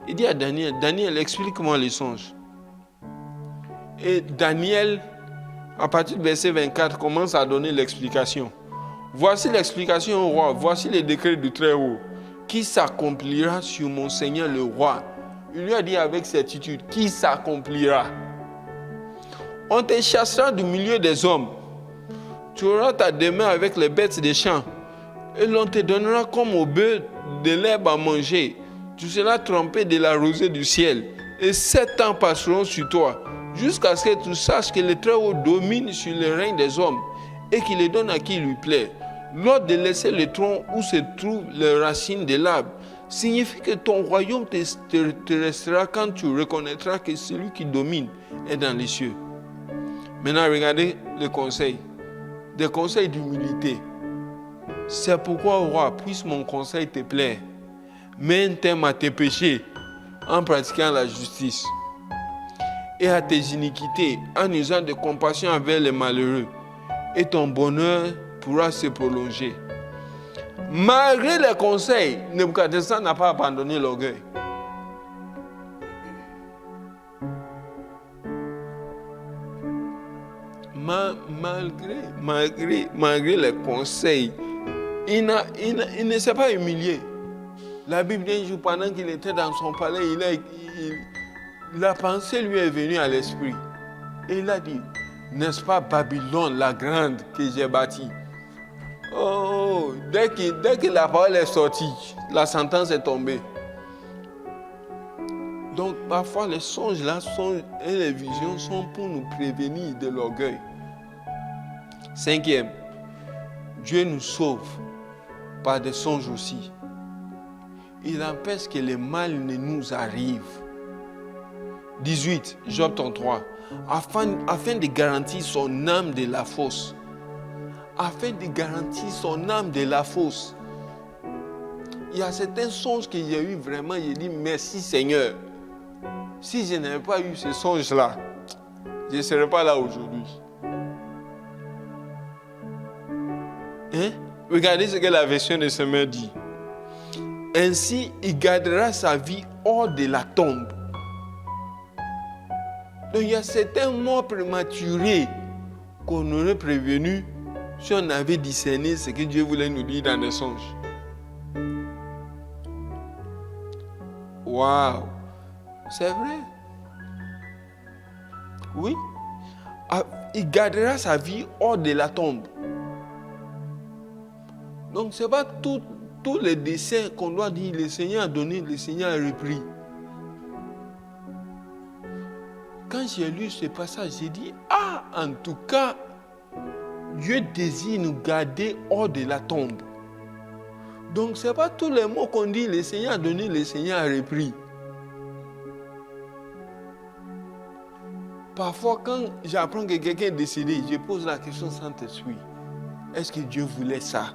Il dit à Daniel, Daniel, explique-moi les songes. Et Daniel, à partir du verset 24, commence à donner l'explication. Voici l'explication au roi, voici les décrets du Très-Haut, qui s'accomplira sur mon Seigneur le roi. Il lui a dit avec certitude, qui s'accomplira. On te chassera du milieu des hommes. Tu auras ta demeure avec les bêtes des champs. Et l'on te donnera comme au bœuf de l'herbe à manger. Tu seras trempé de la rosée du ciel. Et 7 ans passeront sur toi, jusqu'à ce que tu saches que le Très-Haut domine sur le règne des hommes et qu'il le donne à qui il lui plaît. L'ordre de laisser le tronc où se trouvent les racines de l'arbre signifie que ton royaume te restera quand tu reconnaîtras que celui qui domine est dans les cieux. Maintenant, regardez le conseil. Des conseils d'humilité. C'est pourquoi, roi, puisse mon conseil te plaire. Mets un terme à tes péchés en pratiquant la justice et à tes iniquités en usant de compassion envers les malheureux, et ton bonheur pourra se prolonger. Malgré les conseils, Nebuchadnezzar n'a pas abandonné l'orgueil. Malgré les conseils, il ne s'est pas humilié. La Bible dit que pendant qu'il était dans son palais, la pensée lui est venue à l'esprit. Et il a dit, n'est-ce pas Babylone la grande que j'ai bâtie? Oh, dès que la parole est sortie, la sentence est tombée. Donc parfois les songes là et les visions sont pour nous prévenir de l'orgueil. 5e, Dieu nous sauve par des songes aussi. Il empêche que le mal ne nous arrive. 18, Job 33, afin de garantir son âme de la fosse. Afin de garantir son âme de la fosse. Il y a certains songes que j'ai eu vraiment, j'ai dit merci Seigneur. Si je n'avais pas eu ces songes-là, je ne serais pas là aujourd'hui. Hein? Regardez ce que la version de Semeur dit. Ainsi, il gardera sa vie hors de la tombe. Donc, il y a certains morts prématurés qu'on aurait prévenus si on avait discerné ce que Dieu voulait nous dire dans les songes. Waouh! C'est vrai. Oui. Il gardera sa vie hors de la tombe. Donc, ce n'est pas tous les desseins qu'on doit dire le Seigneur a donné, le Seigneur a repris. Quand j'ai lu ce passage, j'ai dit, en tout cas, Dieu désire nous garder hors de la tombe. Donc, ce n'est pas tous les mots qu'on dit, le Seigneur a donné, le Seigneur a repris. Parfois, quand j'apprends que quelqu'un est décédé, je pose la question Saint-Esprit. Est-ce que Dieu voulait ça?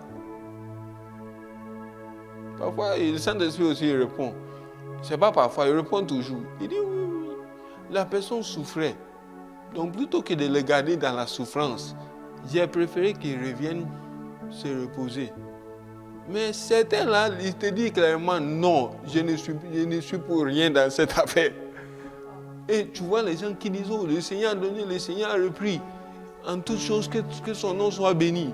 Parfois, le Saint-Esprit aussi répond. Ce n'est pas parfois, il répond toujours. Il dit oui. La personne souffrait. Donc, plutôt que de le garder dans la souffrance, j'ai préféré qu'il revienne se reposer. Mais certains là, ils te disent clairement non, je ne suis pour rien dans cette affaire. Et tu vois les gens qui disent, oh, le Seigneur a donné, le Seigneur a repris. En toutes choses, que son nom soit béni.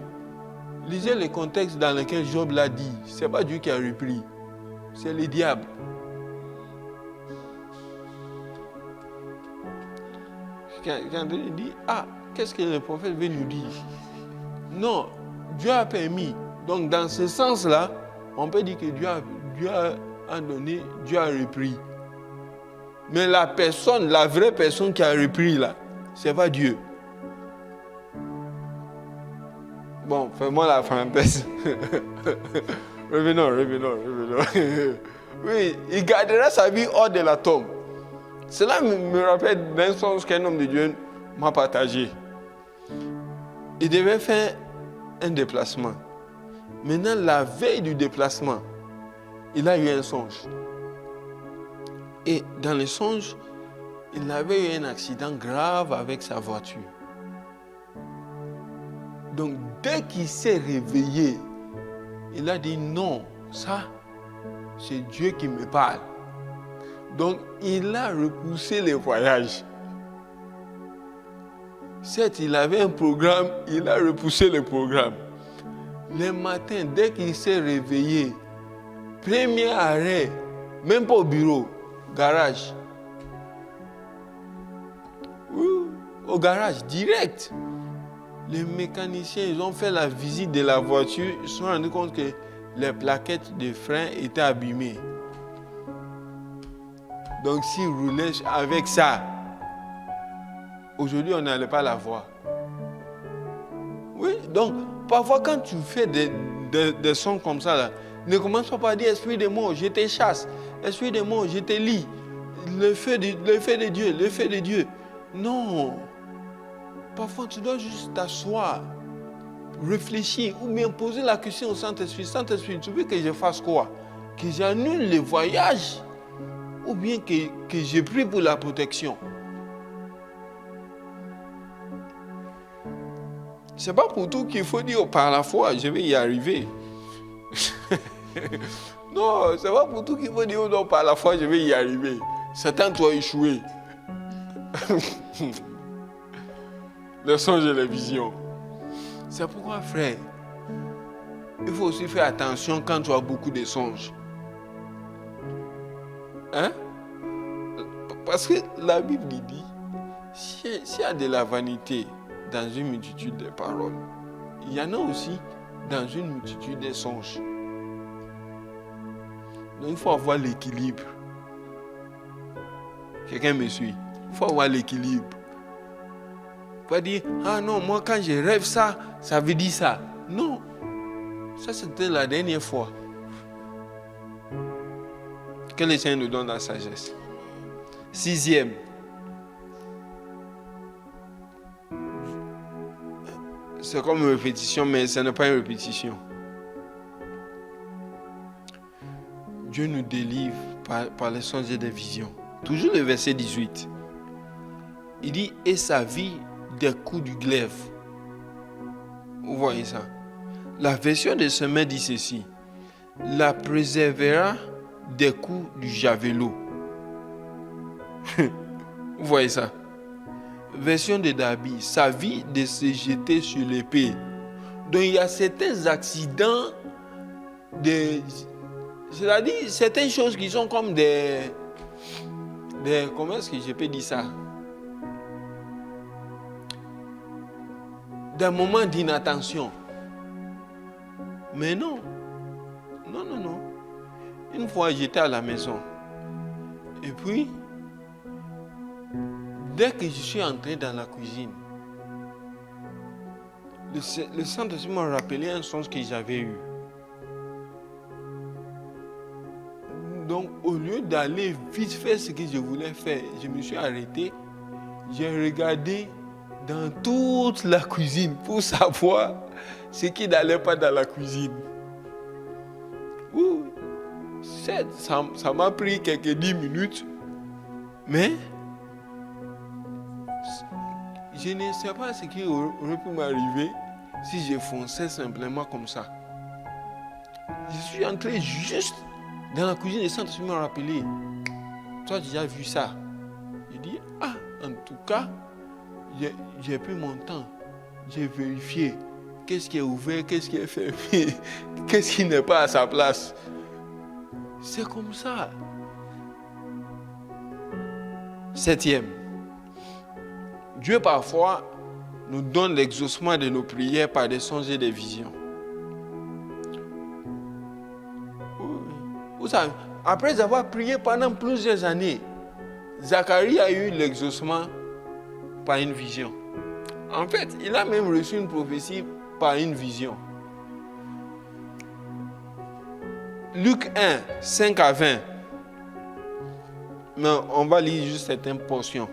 Lisez le contexte dans lequel Job l'a dit. Ce n'est pas Dieu qui a repris. C'est le diable. Quand il dit, qu'est-ce que le prophète veut nous dire? Non, Dieu a permis. Donc dans ce sens-là, on peut dire que Dieu a donné, Dieu a repris. Mais la personne, la vraie personne qui a repris là, c'est pas Dieu. Bon, fais-moi la parenthèse. Revenons. Oui, il gardera sa vie hors de la tombe. Cela me rappelle d'un songe qu'un homme de Dieu m'a partagé. Il devait faire un déplacement. Maintenant, la veille du déplacement, il a eu un songe. Et dans le songe, il avait eu un accident grave avec sa voiture. Donc, dès qu'il s'est réveillé, il a dit non, ça, c'est Dieu qui me parle. Donc, il a repoussé le voyage. Certes, il avait un programme, il a repoussé le programme. Le matin, dès qu'il s'est réveillé, premier arrêt, même pas au bureau, garage. Oui, au garage, direct. Les mécaniciens, ils ont fait la visite de la voiture, ils se sont rendus compte que les plaquettes de frein étaient abîmées. Donc s'ils roulaient avec ça, aujourd'hui on n'allait pas la voir. Oui, donc parfois quand tu fais des sons comme ça, là, ne commence pas par dire esprit de mort, je te chasse, esprit de mort, je te lie, le feu de Dieu. Non. Parfois, tu dois juste t'asseoir, réfléchir ou bien poser la question au Saint-Esprit. Saint-Esprit, tu veux que je fasse quoi? Que j'annule le voyage ou bien que je prie pour la protection? C'est pas pour tout qu'il faut dire par la foi, je vais y arriver. Non, c'est pas pour tout qu'il faut dire non, par la foi, je vais y arriver. Satan, tu as échoué. Les songes et les visions. C'est pourquoi, frère, il faut aussi faire attention quand tu as beaucoup de songes. Hein? Parce que la Bible dit, s'il y a de la vanité dans une multitude de paroles, il y en a aussi dans une multitude de songes. Donc il faut avoir l'équilibre. Quelqu'un me suit? Il faut avoir l'équilibre. Pas dire, ah non, moi quand je rêve ça, ça veut dire ça. Non, ça c'était la dernière fois. Que le Seigneur nous donne la sagesse. 6e. C'est comme une répétition, mais ce n'est pas une répétition. Dieu nous délivre par les songes et des visions. Toujours le verset 18. Il dit, et sa vie des coups du glaive. Vous voyez ça? La version de Semeur dit ceci. La préservera des coups du javelot. Vous voyez ça? Version de David. Sa vie de se jeter sur l'épée. Donc il y a certains accidents, c'est-à-dire certaines choses qui sont comme des comment est-ce que je peux dire ça? Des moments d'inattention. Mais non. Non. Une fois, j'étais à la maison. Et puis, dès que je suis entré dans la cuisine, le Saint-Esprit m'a rappelé un songe que j'avais eu. Donc, au lieu d'aller vite faire ce que je voulais faire, je me suis arrêté. J'ai regardé dans toute la cuisine pour savoir ce qui n'allait pas dans la cuisine. Ouh, ça m'a pris quelques 10 minutes, mais je ne sais pas ce qui aurait pu m'arriver si je fonçais simplement comme ça. Je suis entré juste dans la cuisine et le Saint-Esprit m'a rappelé. Tu as déjà vu ça? J'ai dit, en tout cas, j'ai pris mon temps. J'ai vérifié qu'est-ce qui est ouvert, qu'est-ce qui est fermé, qu'est-ce qui n'est pas à sa place. C'est comme ça. 7e. Dieu parfois nous donne l'exaucement de nos prières par des songes et des visions. Vous savez, après avoir prié pendant plusieurs années, Zacharie a eu l'exaucement par une vision. En fait, il a même reçu une prophétie par une vision. Luc 1, 5 à 20. Mais on va lire juste certaines portions.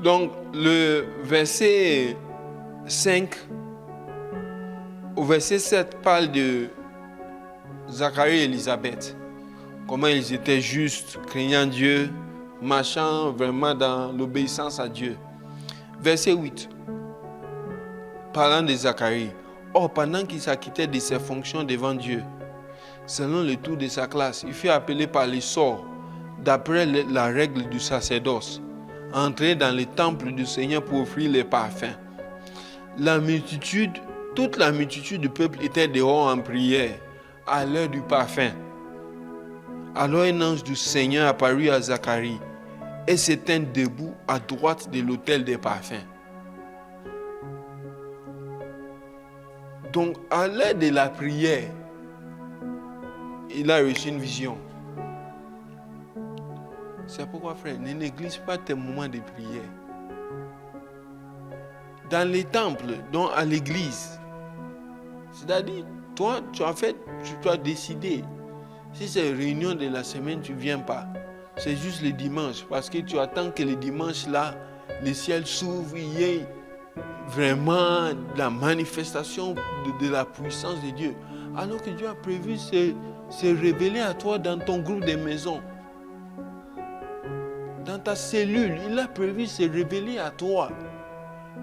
Donc, le verset 5 au verset 7 parle de Zacharie et Élisabeth. Comment ils étaient justes, craignant Dieu, marchant vraiment dans l'obéissance à Dieu. Verset 8, parlant de Zacharie. Or, pendant qu'il s'acquittait de ses fonctions devant Dieu, selon le tour de sa classe, il fut appelé par les sorts, d'après la règle du sacerdoce, à entrer dans le temple du Seigneur pour offrir les parfums. Toute la multitude du peuple était dehors en prière, à l'heure du parfum. Alors un ange du Seigneur apparut à Zacharie et s'étint debout à droite de l'autel des parfums. Donc, à l'heure de la prière, il a reçu une vision. C'est pourquoi, frère, ne néglige pas tes moments de prière. Dans les temples, donc à l'église, c'est-à-dire, toi, tu as décidé. Si c'est une réunion de la semaine, tu ne viens pas. C'est juste le dimanche, parce que tu attends que le dimanche, là, le ciel s'ouvre, il y ait vraiment la manifestation de la puissance de Dieu. Alors que Dieu a prévu se révéler à toi dans ton groupe de maison. Dans ta cellule, il a prévu se révéler à toi.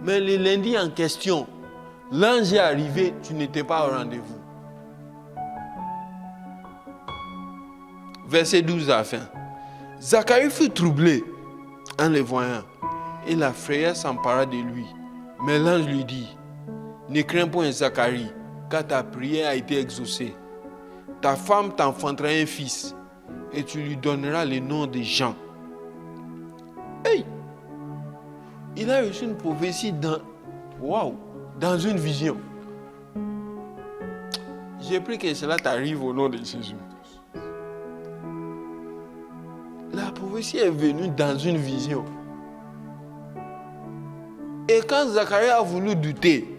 Mais le lundi en question, l'ange est arrivé, tu n'étais pas au rendez-vous. Verset 12 à la fin. Zacharie fut troublé en le voyant, et la frayeur s'empara de lui. Mais l'ange lui dit, ne crains point Zacharie, car ta prière a été exaucée. Ta femme t'enfantera un fils, et tu lui donneras le nom de Jean. Hey! Il a reçu une prophétie dans une vision. J'ai pris que cela t'arrive au nom de Jésus. La prophétie est venue dans une vision. Et quand Zacharie a voulu douter,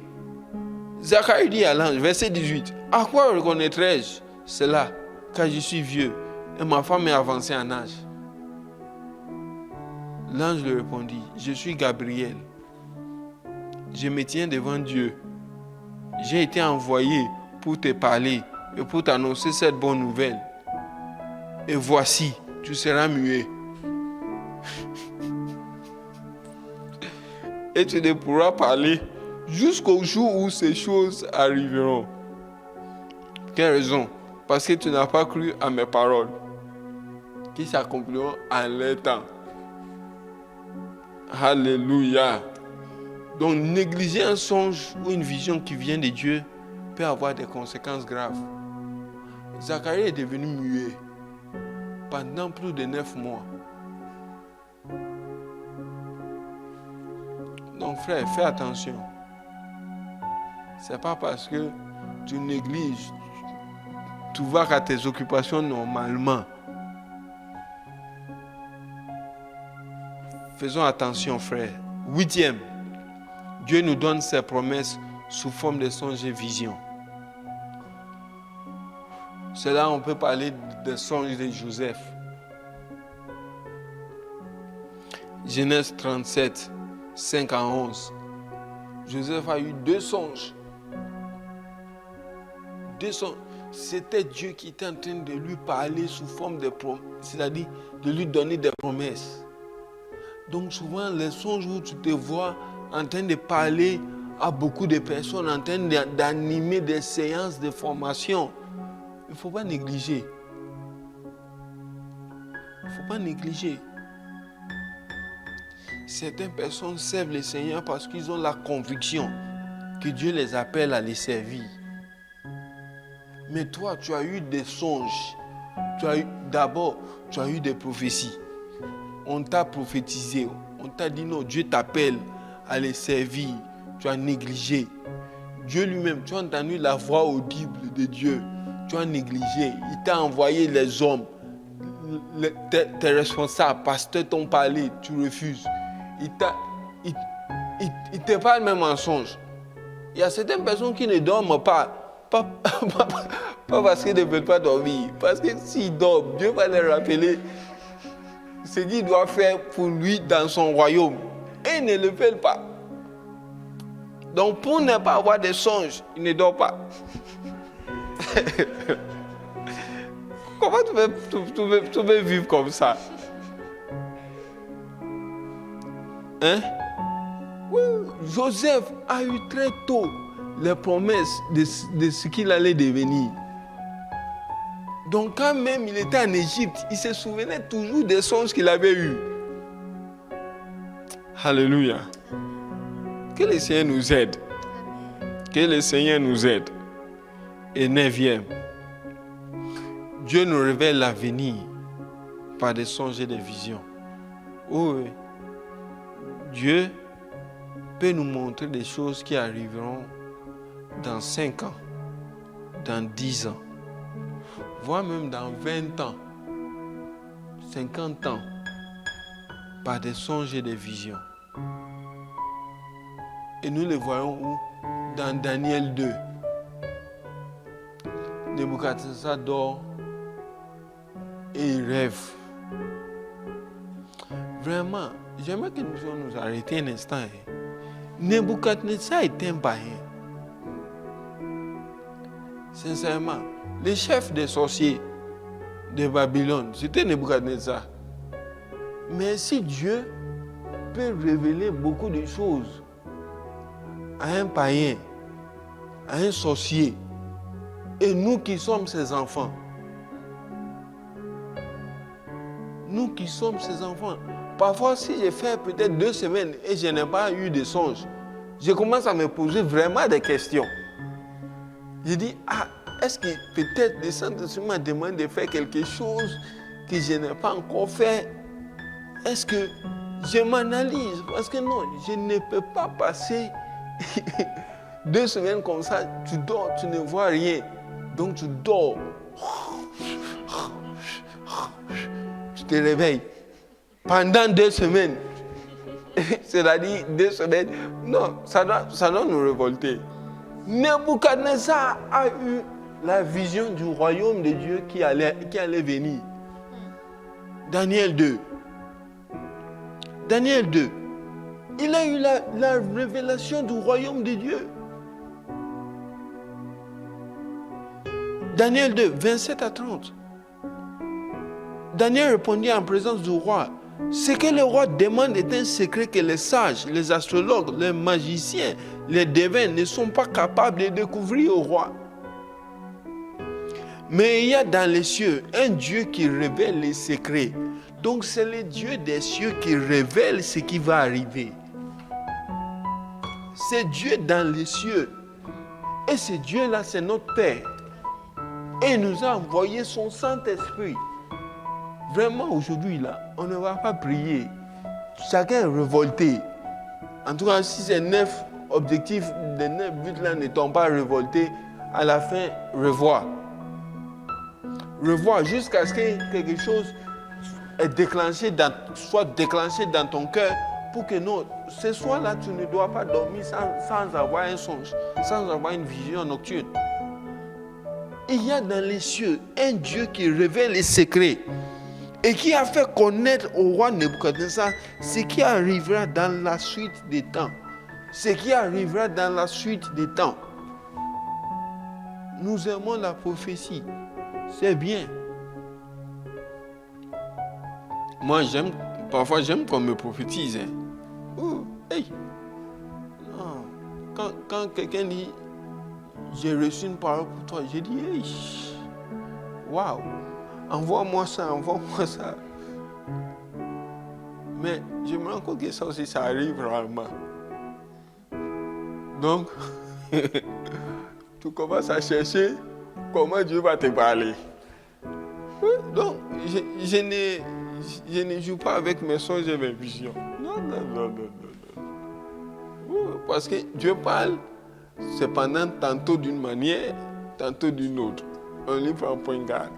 Zacharie dit à l'ange, verset 18, « À quoi reconnaîtrai-je cela, car je suis vieux et ma femme est avancée en âge ?» L'ange lui répondit, « Je suis Gabriel. Je me tiens devant Dieu. J'ai été envoyé pour te parler et pour t'annoncer cette bonne nouvelle. Et voici, tu seras muet. Et tu ne pourras parler jusqu'au jour où ces choses arriveront. » Quelle raison? Parce que tu n'as pas cru à mes paroles, qui s'accompliront en leur temps. Alléluia. Donc, négliger un songe ou une vision qui vient de Dieu peut avoir des conséquences graves. Zacharie est devenu muet pendant plus de 9 mois. Donc, frère, fais attention. C'est pas parce que tu négliges, tu vas à tes occupations normalement. Faisons attention, frère. 8e, Dieu nous donne ses promesses sous forme de songes et visions. C'est là on peut parler des songes de Joseph. Genèse 37, 5 à 11. Joseph a eu 2 songes. 2 songes. C'était Dieu qui était en train de lui parler sous forme de promesses, c'est-à-dire de lui donner des promesses. Donc souvent, les songes où tu te vois en train de parler à beaucoup de personnes, en train d'animer des séances de formation, il ne faut pas négliger. Il ne faut pas négliger. Certaines personnes servent le Seigneur parce qu'ils ont la conviction que Dieu les appelle à les servir. Mais toi, tu as eu des songes. Tu as eu des prophéties. On t'a prophétisé. On t'a dit non, Dieu t'appelle à les servir. Tu as négligé. Dieu lui-même, tu as entendu la voix audible de Dieu. Tu as négligé. Il t'a envoyé les hommes, tes responsables, pasteurs t'ont parlé, tu refuses. Ils te parlent même en songe. Il y a certaines personnes qui ne dorment pas parce qu'ils ne veulent pas dormir. Parce que s'ils dorment, Dieu va les rappeler ce qu'il doit faire pour lui dans son royaume. Et ils ne le veulent pas. Donc pour ne pas avoir des songes, il ne dort pas. Comment tu peux vivre comme ça? Hein? Oui, Joseph a eu très tôt les promesses de ce qu'il allait devenir. Donc quand même il était en Égypte, il se souvenait toujours des songes qu'il avait eus. Alléluia. Que le Seigneur nous aide. Que le Seigneur nous aide. Et 9e, Dieu nous révèle l'avenir par des songes et des visions. Oui. Dieu peut nous montrer des choses qui arriveront dans 5 ans, dans 10 ans, voire même dans 20 ans, 50 ans, par des songes et des visions. Et nous les voyons où? Dans Daniel 2. Nebuchadnezzar dort et il rêve. Vraiment, j'aimerais que nous puissions nous arrêter un instant. Nebuchadnezzar était un païen. Sincèrement, le chef des sorciers de Babylone, c'était Nebuchadnezzar. Mais si Dieu peut révéler beaucoup de choses à un païen, à un sorcier, et nous qui sommes ses enfants, parfois si j'ai fait peut-être 2 semaines et je n'ai pas eu de songe, je commence à me poser vraiment des questions. Je dis, est-ce que peut-être le Saint-Esprit m'a demandé de faire quelque chose que je n'ai pas encore fait? Est-ce que je m'analyse? Parce que non, je ne peux pas passer 2 semaines comme ça, tu dors, tu ne vois rien. Donc tu dors. Tu te réveilles. Pendant 2 semaines. C'est-à-dire 2 semaines. Non, ça doit nous révolter. Nebuchadnezzar a eu la vision du royaume de Dieu qui allait venir. Daniel 2. Daniel 2. Il a eu la révélation du royaume de Dieu. Daniel 2, 27 à 30. Daniel répondit en présence du roi. Ce que le roi demande est un secret que les sages, les astrologues, les magiciens, les devins ne sont pas capables de découvrir au roi. Mais il y a dans les cieux un Dieu qui révèle les secrets. Donc c'est le Dieu des cieux qui révèle ce qui va arriver. C'est Dieu dans les cieux. Et ce Dieu-là, c'est notre Père. Et il nous a envoyé son Saint-Esprit. Vraiment, aujourd'hui, là, on ne va pas prier. Chacun est révolté. En tout cas, si ces 9 objectifs, les 9 buts-là ne t'ont pas révolté, à la fin, revoir. Revoir jusqu'à ce que quelque chose soit déclenché dans ton cœur pour que non, ce soir-là, tu ne dois pas dormir sans avoir un songe, sans avoir une vision nocturne. Il y a dans les cieux un Dieu qui révèle les secrets et qui a fait connaître au roi Nebuchadnezzar ce qui arrivera dans la suite des temps. Ce qui arrivera dans la suite des temps. Nous aimons la prophétie. C'est bien. Moi, parfois j'aime qu'on me prophétise. Oh, hey. Non. Quand quelqu'un dit, j'ai reçu une parole pour toi, j'ai dit, hey, waouh, envoie-moi ça. Mais je me rends compte que ça aussi, ça arrive rarement. Donc, tu commences à chercher comment Dieu va te parler. Donc, je ne joue pas avec mes songes et mes visions. Non. Parce que Dieu parle cependant tantôt d'une manière, tantôt d'une autre. On lui prend point garde.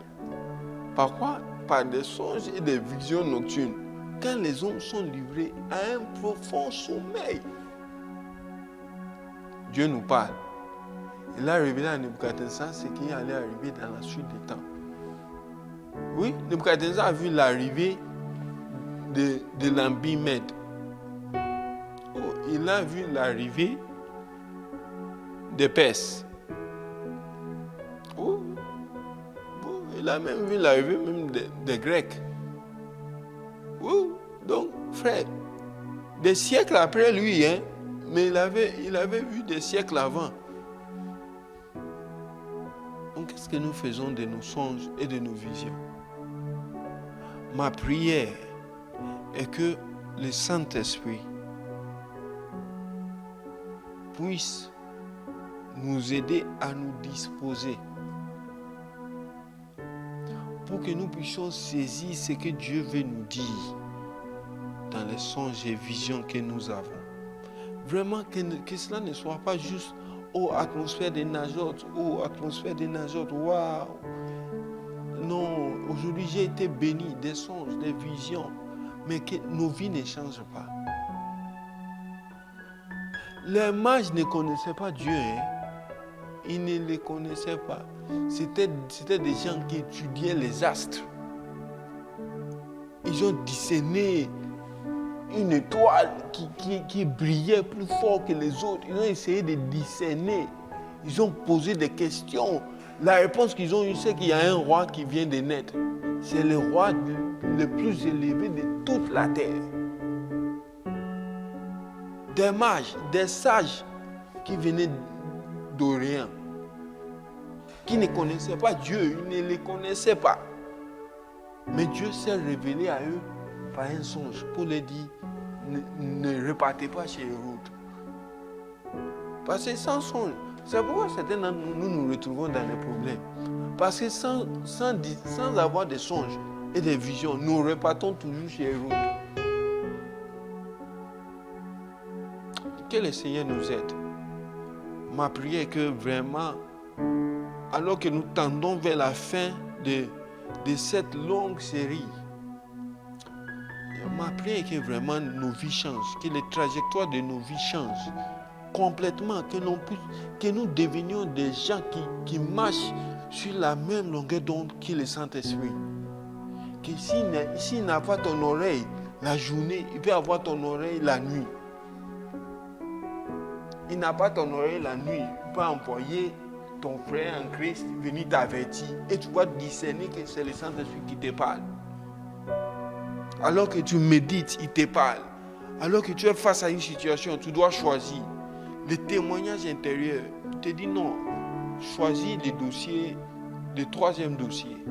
Pourquoi? par des songes et des visions nocturnes, quand les hommes sont livrés à un profond sommeil. Dieu nous parle. Il a révélé à Nebuchadnezzar ce qui allait arriver dans la suite des temps. Oui, Nebuchadnezzar a vu l'arrivée de l'Empire Mède. Oh, il a vu l'arrivée des Perses. Oh, il a même vu l'arrivée même des Grecs. Oh, donc, frère, des siècles après lui, hein, mais il avait vu des siècles avant. Donc, qu'est-ce que nous faisons de nos songes et de nos visions? Ma prière est que le Saint-Esprit puisse nous aider à nous disposer pour que nous puissions saisir ce que Dieu veut nous dire dans les songes et visions que nous avons. Vraiment que cela ne soit pas juste oh, atmosphère des nageotes, oh, atmosphère des nageotes, waouh. Non, aujourd'hui j'ai été béni des songes, des visions, mais que nos vies ne changent pas. Les mages ne connaissaient pas Dieu, hein? Ils ne le connaissaient pas. C'était des gens qui étudiaient les astres. Ils ont discerné une étoile qui brillait plus fort que les autres. Ils ont essayé de discerner. Ils ont posé des questions. La réponse qu'ils ont eue, c'est qu'il y a un roi qui vient de naître. C'est le roi le plus élevé de toute la terre. Des mages, des sages qui venaient d'Orient, qui ne connaissaient pas Dieu, ils ne le connaissaient pas. Mais Dieu s'est révélé à eux par un songe pour leur dire, ne repartez pas chez Hérode. Parce que sans songe, c'est pourquoi certains d'entre nous nous retrouvons dans des problèmes. Parce que sans avoir des songes et des visions, nous repartons toujours chez Hérode. Que le Seigneur nous aide. Ma prière est que vraiment, alors que nous tendons vers la fin de cette longue série, ma prière est que vraiment nos vies changent, que les trajectoires de nos vies changent complètement, que nous devenions des gens qui marchent sur la même longueur d'onde que le Saint-Esprit. Que s'il n'a pas ton oreille la journée, il peut avoir ton oreille la nuit. Il n'a pas ton oreille la nuit, il peut envoyer ton frère en Christ venir t'avertir et tu vas discerner que c'est le Saint-Esprit qui te parle. Alors que tu médites, il te parle. Alors que tu es face à une situation, tu dois choisir. Le témoignage intérieur te dit non, choisis le troisième dossier.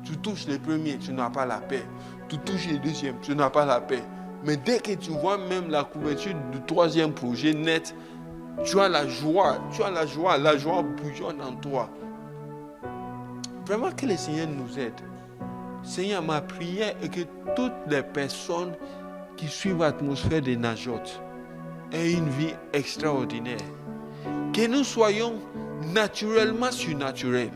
Tu touches le premier, tu n'as pas la paix. Tu touches le deuxième, tu n'as pas la paix. Mais dès que tu vois même la couverture du troisième projet net, tu as la joie bouillonne en toi. Vraiment que le Seigneur nous aide. Seigneur, ma prière est que toutes les personnes qui suivent l'atmosphère des nageotes aient une vie extraordinaire. Que nous soyons naturellement surnaturels.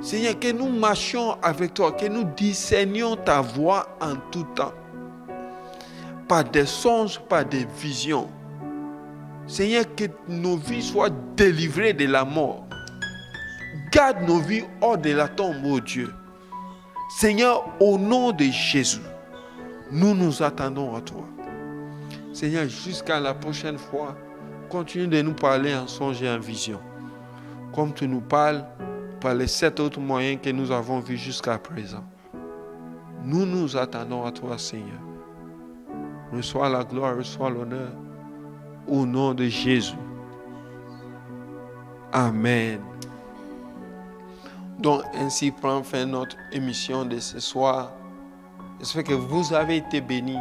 Seigneur, que nous marchions avec toi, que nous discernions ta voix en tout temps. Par des songes, par des visions. Seigneur, que nos vies soient délivrées de la mort. Garde nos vies hors de la tombe, ô Dieu. Seigneur, au nom de Jésus, nous nous attendons à toi. Seigneur, jusqu'à la prochaine fois, continue de nous parler en songe et en vision. Comme tu nous parles par les 7 autres moyens que nous avons vus jusqu'à présent. Nous nous attendons à toi, Seigneur. Reçois la gloire, reçois l'honneur. Au nom de Jésus. Amen. Donc, ainsi prend fin notre émission de ce soir. J'espère que vous avez été bénis.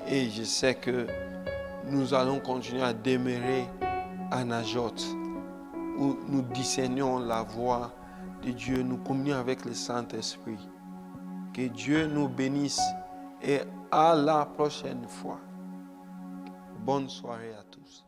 Et je sais que nous allons continuer à demeurer à Najot, où nous discernions la voix de Dieu, nous communions avec le Saint-Esprit. Que Dieu nous bénisse et à la prochaine fois. Bonne soirée à tous.